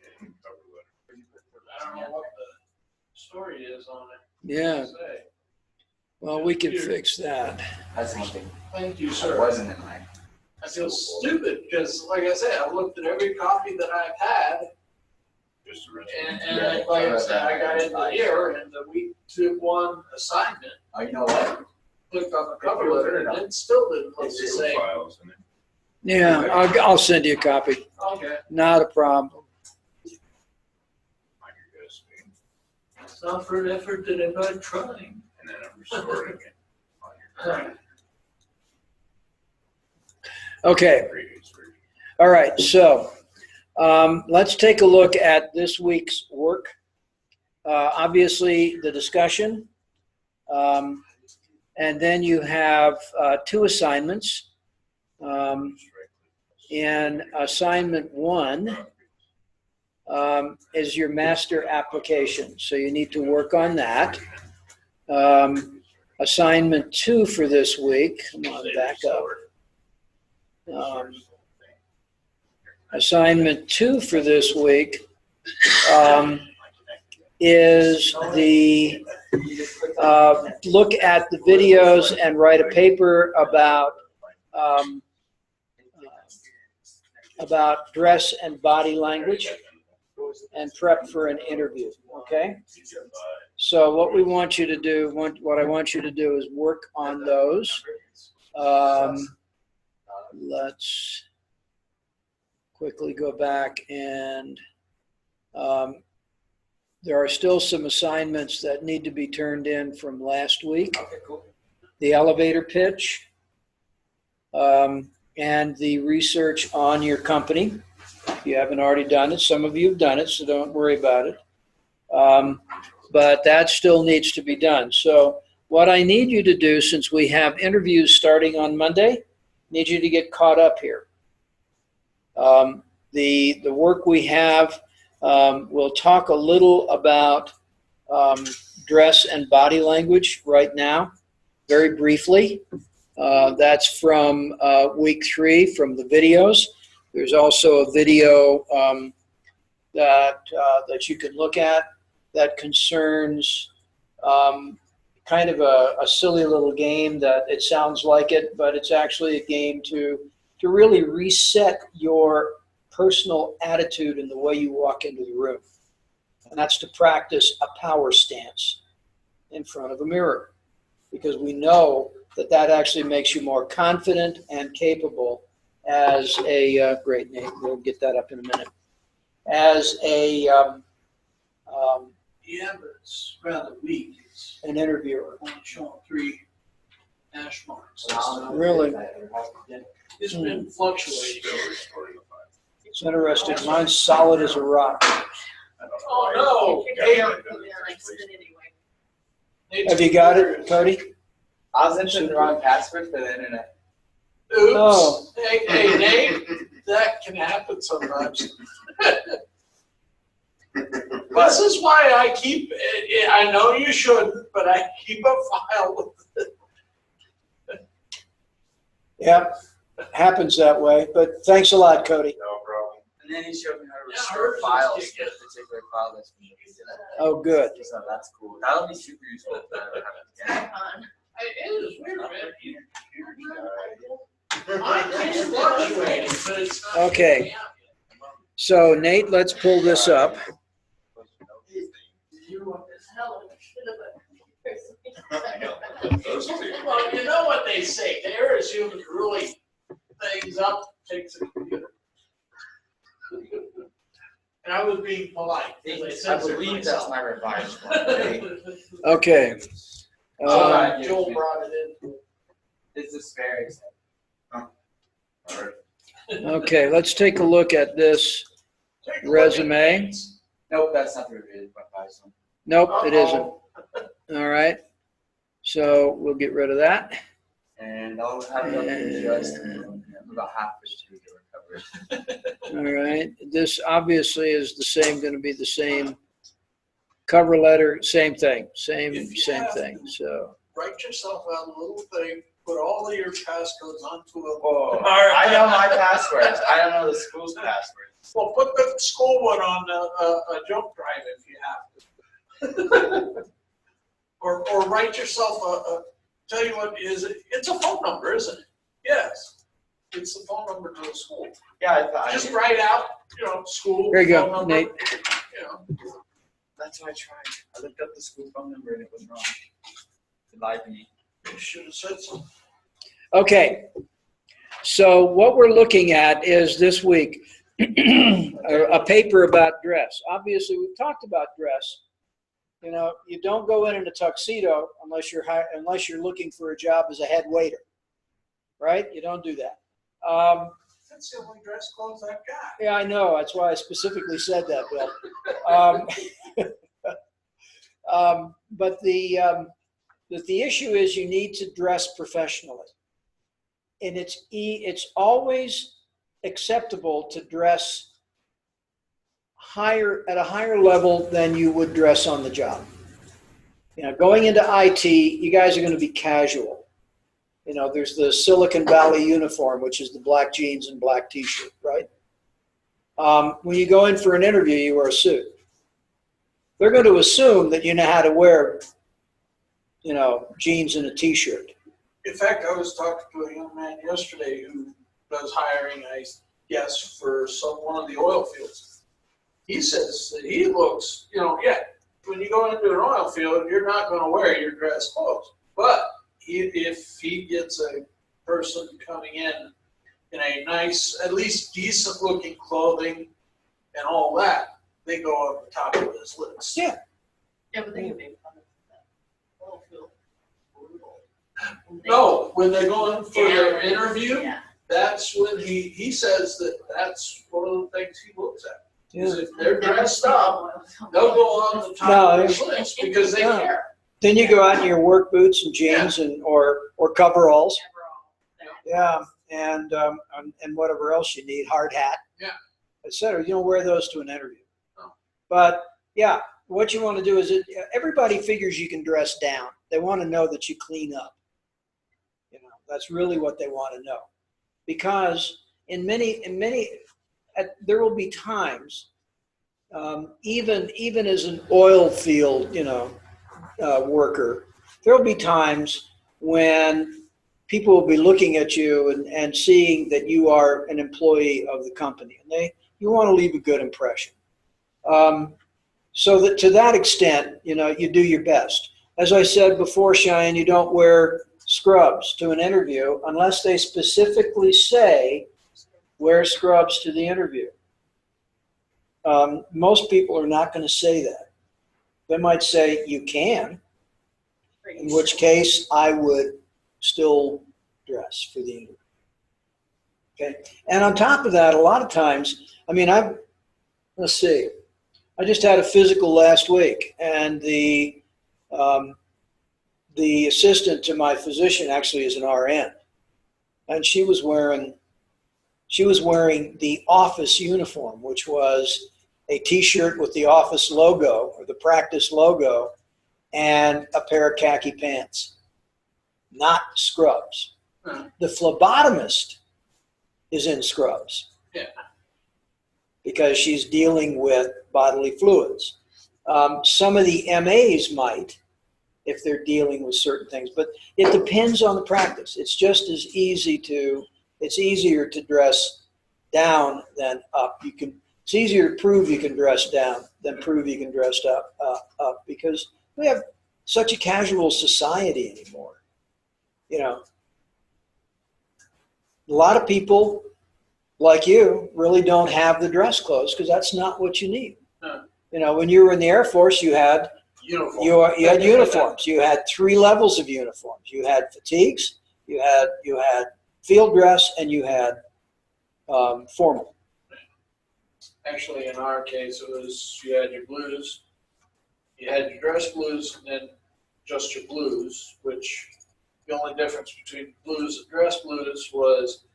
I don't know what the story is on it. Yeah. Say. Well, we can fix that. That's one thing. Thank you, I sir. wasn't in my. I feel stupid because, like I said, I looked at every copy that I've had, Just the rest. and like I said, I got into here, and we took one assignment, Oh, you know what? clicked on the cover letter, and it still didn't look the It's same. files in it. Yeah, I'll send you a copy. Okay, Not a problem. On your desk, it's not for an effort that I'm not trying. and then I'm restoring it on your Okay. previous version. All right. So let's take a look at this week's work. Obviously, the discussion. And then you have 2 assignments. And assignment 1 is your master application. So you need to work on that. Assignment 2 for this week. Come on, back up. Assignment 2 for this week is the look at the videos and write a paper about dress and body language and prep for an interview, okay? So what we want you to do, what I want you to do is work on those. Let's quickly go back and there are still some assignments that need to be turned in from last week. Okay, cool. The elevator pitch, and the research on your company. If you haven't already done it, some of you have done it, so don't worry about it. But that still needs to be done. So what I need you to do, since we have interviews starting on Monday, I need you to get caught up here. The work we have, we'll talk a little about dress and body language right now, very briefly. That's from week 3 from the videos. There's also a video that you can look at that concerns kind of a silly little game that it sounds like it, but it's actually a game to really reset your personal attitude in the way you walk into the room. And that's to practice a power stance in front of a mirror, because we know that actually makes you more confident and capable as a, great Nate, we'll get that up in a minute, as a, Yeah, but it's rather weak. It's an interviewer. only showing 3 hash marks. Really? It's been fluctuating. It's interesting. Mine's solid as a rock. Oh, no. Hey, Have you got it, Cody? I was entering the wrong password for the internet. Oops. Oh. Hey, Nate, that can happen sometimes. This is why I keep, I know you shouldn't, but I keep a file with it. Yep, happens that way. But thanks a lot, Cody. No problem. And then he showed me how to Yeah, restore ours is files just to a particular file that's been deleted. Oh, good. So that's cool. That'll be super useful if I ever have it again. It is weird, man. Mine is fluctuating, but it's not. Okay. So Nate, let's pull this up. I know. Those two. Well, you know what they say, there is human really things up, takes a computer. And I was being polite. I believe that's my revised one. Okay. Joel brought it in. It's a spare example. All right. Okay, let's take a look at this Take a look at resume. things. Nope, that's not the reviewed revised one. Nope, it isn't. Uh-oh. All right. So we'll get rid of that. And I'll have it up in just about half the two to recover. All right. This obviously is the same, going to be the same cover letter, same thing, same thing. So. Write yourself out a little thing, put all of your passcodes onto a. Whoa. I know my passwords. I don't know the school's passwords. Well, put the school one on a jump drive if you have to. Or write yourself tell you what is it? It's a phone number, isn't it? Yes. It's the phone number to the school. Yeah, I Just write out, school. Here you phone go, number, Nate. That's what I tried. I looked up the school phone number and it was wrong. It lied to me. You should have said something. Okay. So what we're looking at is this week a paper about dress. Obviously, we've talked about dress. You don't go in a tuxedo unless you're looking for a job as a head waiter, right? You don't do that. That's the only dress clothes I've got. Yeah, I know. That's why I specifically said that, Bill. But the issue is you need to dress professionally, and it's always acceptable to dress at a higher level than you would dress on the job. Going into IT, you guys are going to be casual. There's the Silicon Valley uniform, which is the black jeans and black t-shirt, right? When you go in for an interview, you wear a suit, they're going to assume that you know how to wear, jeans and a t-shirt. In fact, I was talking to a young man yesterday who does hiring, I guess, for one of the oil fields. He says that he looks, when you go into an oil field, you're not going to wear your dress clothes. But if he gets a person coming in a nice, at least decent looking clothing and all that, they go on the top of his list. Yeah. Yeah, but they can make fun of that. Oil field brutal. No, when they're going for their interview, Yeah. that's when he says that's one of the things he looks at. Is Yeah. if they're dressed up, they'll go on the top of his list because they No. care. Then you go out in your work boots and jeans or coveralls. Yeah, and whatever else you need, hard hat, etc. You don't wear those to an interview. No. But yeah, what you want to do is everybody figures you can dress down. They want to know that you clean up. That's really what they want to know, because in many there will be times, even as an oil field, worker, there will be times when people will be looking at you and seeing that you are an employee of the company, and you want to leave a good impression. So that to that extent, you do your best. As I said before, Cheyenne, you don't wear scrubs to an interview unless they specifically say wear scrubs to the interview. Most people are not going to say that. They might say you can, in which case I would still dress for the interview. Okay, and on top of that, a lot of times, let's see, I just had a physical last week, and the assistant to my physician actually is an RN, and she was wearing the office uniform, which was a T-shirt with the office logo or the practice logo and a pair of khaki pants, not scrubs. The phlebotomist is in scrubs because she's dealing with bodily fluids. Some of the MAs might, if they're dealing with certain things, but it depends on the practice. It's just as it's easier to dress down than up. It's easier to prove you can dress down than prove you can dress up because we have such a casual society anymore. A lot of people like you really don't have the dress clothes because that's not what you need. When you were in the Air Force, you had uniforms. You had 3 levels of uniforms. You had fatigues, you had field dress, and you had formal. Actually, in our case, it was you had your blues, you had your dress blues, and then just your blues, which the only difference between blues and dress blues was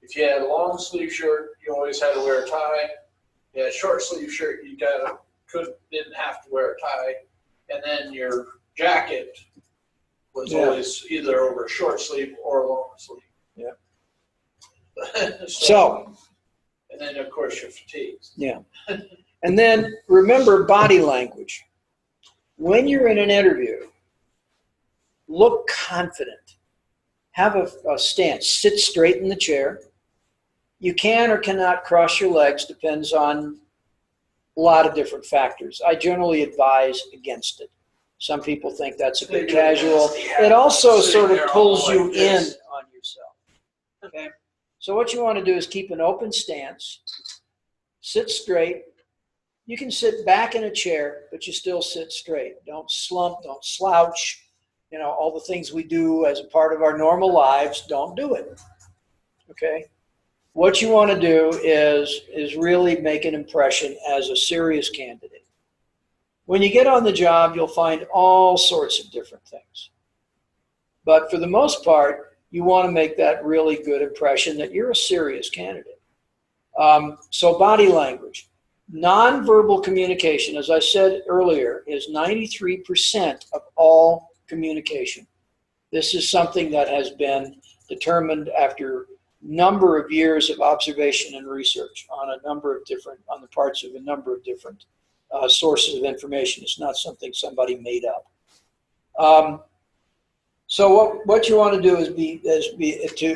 if you had a long sleeve shirt, you always had to wear a tie. If you had a short sleeve shirt, you didn't have to wear a tie. And then your jacket was always either over a short sleeve or a long sleeve. Yeah. So, and then of course your fatigues. Yeah. And then remember body language. When you're in an interview, look confident. Have a stance. Sit straight in the chair. You can or cannot cross your legs, depends on a lot of different factors. I generally advise against it. Some people think that's a bit casual. It also sort of pulls you in on yourself. Okay? So what you want to do is keep an open stance. Sit straight. You can sit back in a chair, but you still sit straight. Don't slump, don't slouch. All the things we do as a part of our normal lives, don't do it. Okay? What you want to do is really make an impression as a serious candidate. When you get on the job, you'll find all sorts of different things. But for the most part, you want to make that really good impression that you're a serious candidate. So body language. Nonverbal communication, as I said earlier, is 93% of all communication. This is something that has been determined after number of years of observation and research on the parts of a number of different sources of information. It's not something somebody made up. So what you want to do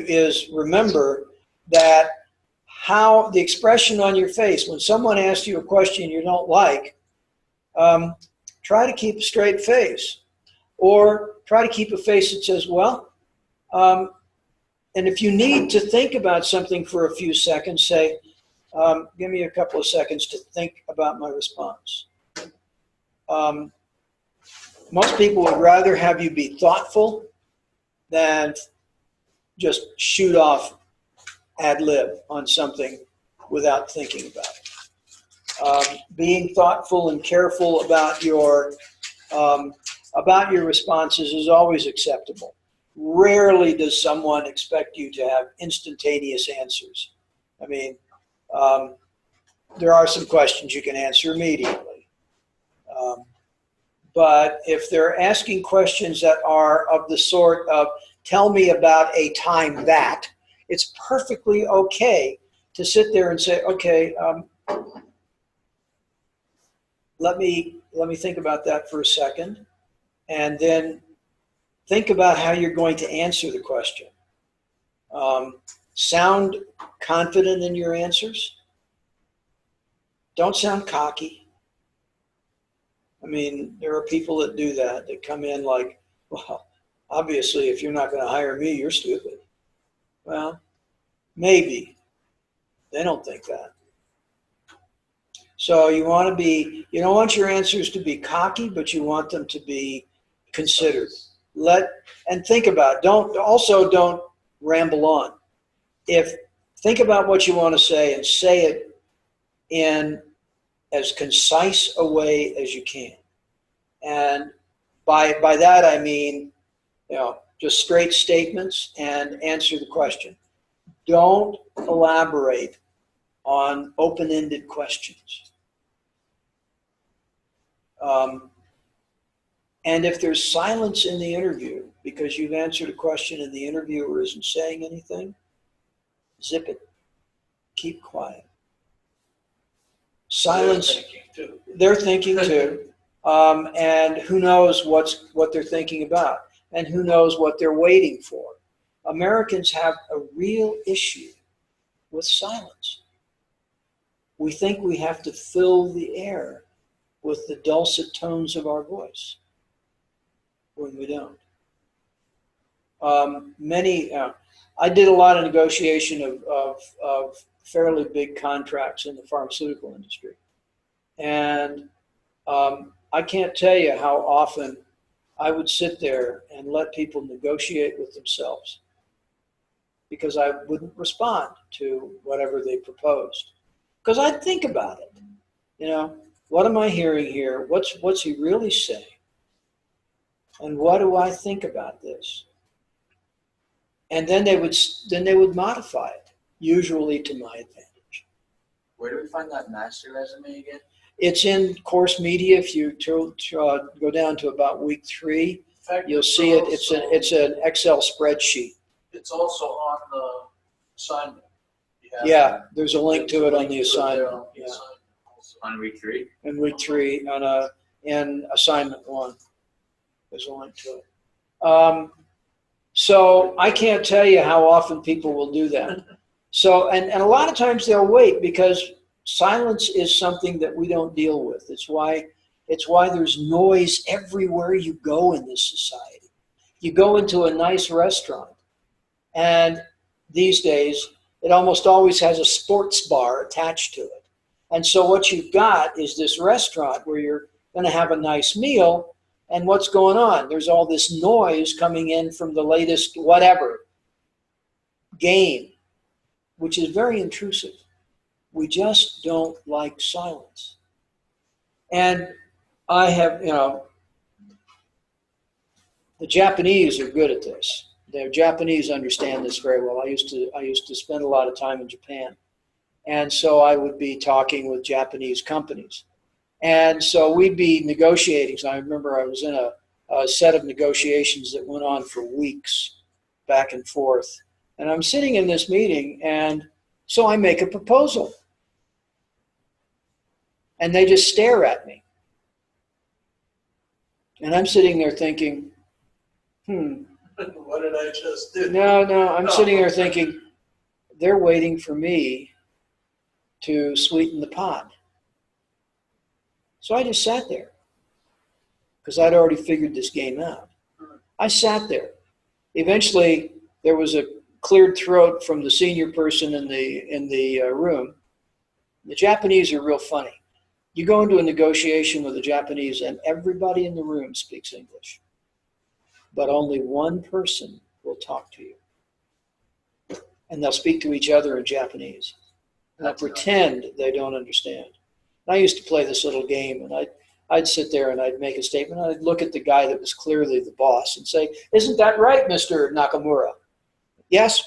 is remember that how the expression on your face when someone asks you a question you don't like, try to keep a straight face, or try to keep a face that says, well, and if you need to think about something for a few seconds, say, give me a couple of seconds to think about my response. Most people would rather have you be thoughtful than just shoot off ad lib on something without thinking about it. Being thoughtful and careful about your responses is always acceptable. Rarely does someone expect you to have instantaneous answers. I mean, there are some questions you can answer immediately. But if they're asking questions that are of the sort of, tell me about a time that, it's perfectly okay to sit there and say, okay, let me think about that for a second, and then think about how you're going to answer the question. Sound confident in your answers. Don't sound cocky. I mean, there are people that do that. They come in like, well, obviously, if you're not going to hire me, you're stupid. Well, maybe. They don't think that. So you want to be, you don't want your answers to be cocky, but you want them to be considered. And think about it. Don't ramble on. Think about what you want to say and say it in as concise a way as you can. And by that I mean, just straight statements and answer the question. Don't elaborate on open-ended questions. And if there's silence in the interview because you've answered a question and the interviewer isn't saying anything, zip it. Keep quiet. Silence. They're thinking too. And who knows what they're thinking about, and who knows what they're waiting for. Americans have a real issue with silence. We think we have to fill the air with the dulcet tones of our voice when we don't. I did a lot of negotiation of fairly big contracts in the pharmaceutical industry. And I can't tell you how often I would sit there and let people negotiate with themselves because I wouldn't respond to whatever they proposed. Because I'd think about it. What am I hearing here? What's he really saying? And what do I think about this? And then they would modify it, usually to my advantage. Where do we find that master resume again? It's in course media. If you go down to about week 3, In fact, you'll see it. It's an Excel spreadsheet. It's also on the assignment. Yeah, there's a link to it on the assignment. Yeah. On week 3? In week 3, in assignment 1, there's a link to it. So I can't tell you how often people will do that. So and a lot of times they'll wait because silence is something that we don't deal with. It's why there's noise everywhere you go in this society. You go into a nice restaurant, and these days it almost always has a sports bar attached to it. And so what you've got is this restaurant where you're going to have a nice meal, and what's going on? There's all this noise coming in from the latest whatever game, which is very intrusive. We just don't like silence. And I have, the Japanese are good at this. The Japanese understand this very well. I used to spend a lot of time in Japan. And so I would be talking with Japanese companies. And so we'd be negotiating. So I remember I was in a set of negotiations that went on for weeks, back and forth. And I'm sitting in this meeting, and so I make a proposal. And they just stare at me. And I'm sitting there thinking, What did I just do? no, I'm sitting there thinking, they're waiting for me to sweeten the pot. So I just sat there because I'd already figured this game out. I sat there. Eventually, there was a cleared throat from the senior person in the room. The Japanese are real funny. You go into a negotiation with the Japanese and everybody in the room speaks English, but only one person will talk to you. And they'll speak to each other in Japanese. And they'll pretend they don't understand. And I used to play this little game, and I'd sit there and I'd make a statement. I'd look at the guy that was clearly the boss and say, "Isn't that right, Mr. Nakamura?" "Yes."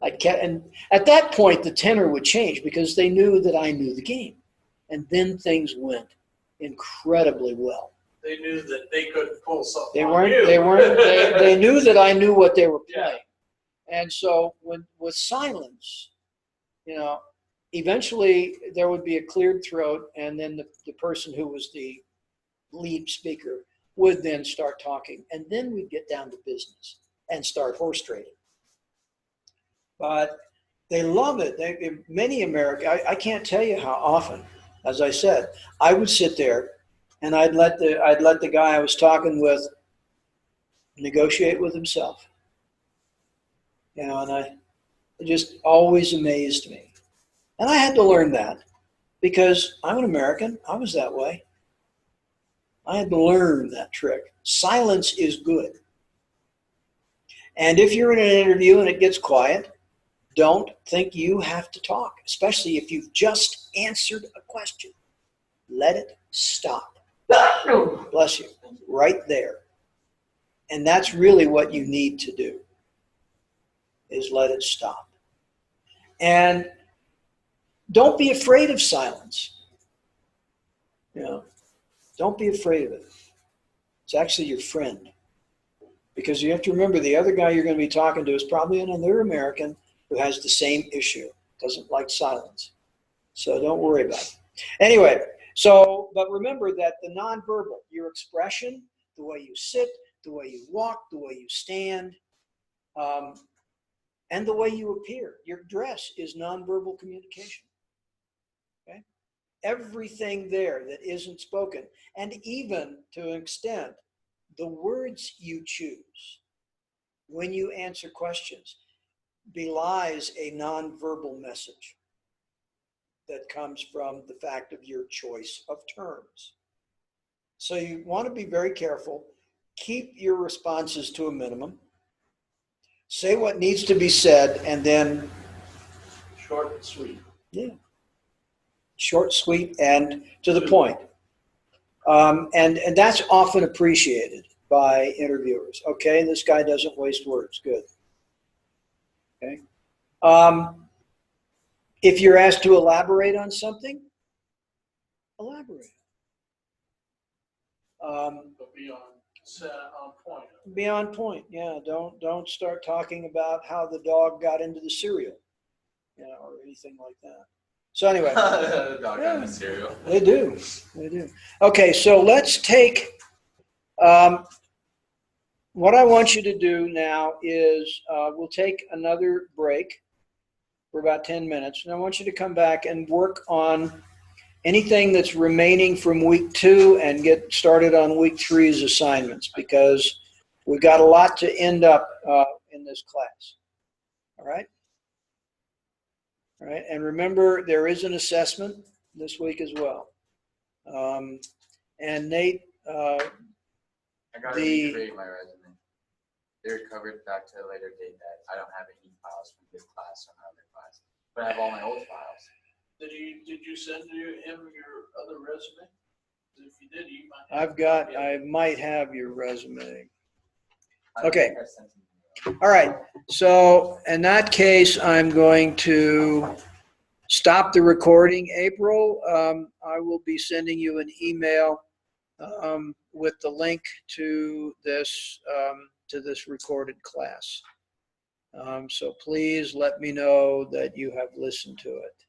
And at that point, the tenor would change because they knew that I knew the game. And then things went incredibly well. They knew that they couldn't pull something They on you. they knew that I knew what they were Yeah. playing. And so with silence, eventually there would be a cleared throat, and then the person who was the lead speaker would then start talking. And then we'd get down to business and start horse trading. But they love it. Many Americans, I can't tell you how often, as I said, I would sit there and I'd let the guy I was talking with negotiate with himself. And it just always amazed me. And I had to learn that because I'm an American. I was that way. I had to learn that trick. Silence is good. And if you're in an interview and it gets quiet, don't think you have to talk, especially if you've just answered a question. Let it stop. Bless you. Right there. And that's really what you need to do, is let it stop. And don't be afraid of silence. Don't be afraid of it. It's actually your friend. Because you have to remember, the other guy you're going to be talking to is probably another American who has the same issue, doesn't like silence. So don't worry about it. Anyway, but remember that the nonverbal, your expression, the way you sit, the way you walk, the way you stand, and the way you appear, your dress is nonverbal communication. Okay? Everything there that isn't spoken, and even to an extent, the words you choose when you answer questions belies a nonverbal message that comes from the fact of your choice of terms. So you want to be very careful. Keep your responses to a minimum. Say what needs to be said, and then Short and sweet. Yeah. Short, sweet, and to the point. And that's often appreciated by interviewers. Okay, this guy doesn't waste words. Good. Okay. If you're asked to elaborate on something, elaborate. But be on point. Be on point. Yeah. Don't start talking about how the dog got into the cereal, or anything like that. So anyway, Dog got in the cereal. They do. Okay, so let's take. What I want you to do now is we'll take another break for about 10 minutes, and I want you to come back and work on anything that's remaining from week 2 and get started on week 3's assignments, because we've got a lot to end up in this class. All right? All right, and remember, there is an assessment this week as well. And Nate, I gotta recreate my resume. They're covered back to a later date that I don't have any files from this class or my other class, but I have all my old files. Did you send him your other resume? If you did, you might. I might have your resume. I don't Okay. think I sent them. All right. So in that case, I'm going to stop the recording. April, I will be sending you an email with the link to this recorded class. So please let me know that you have listened to it.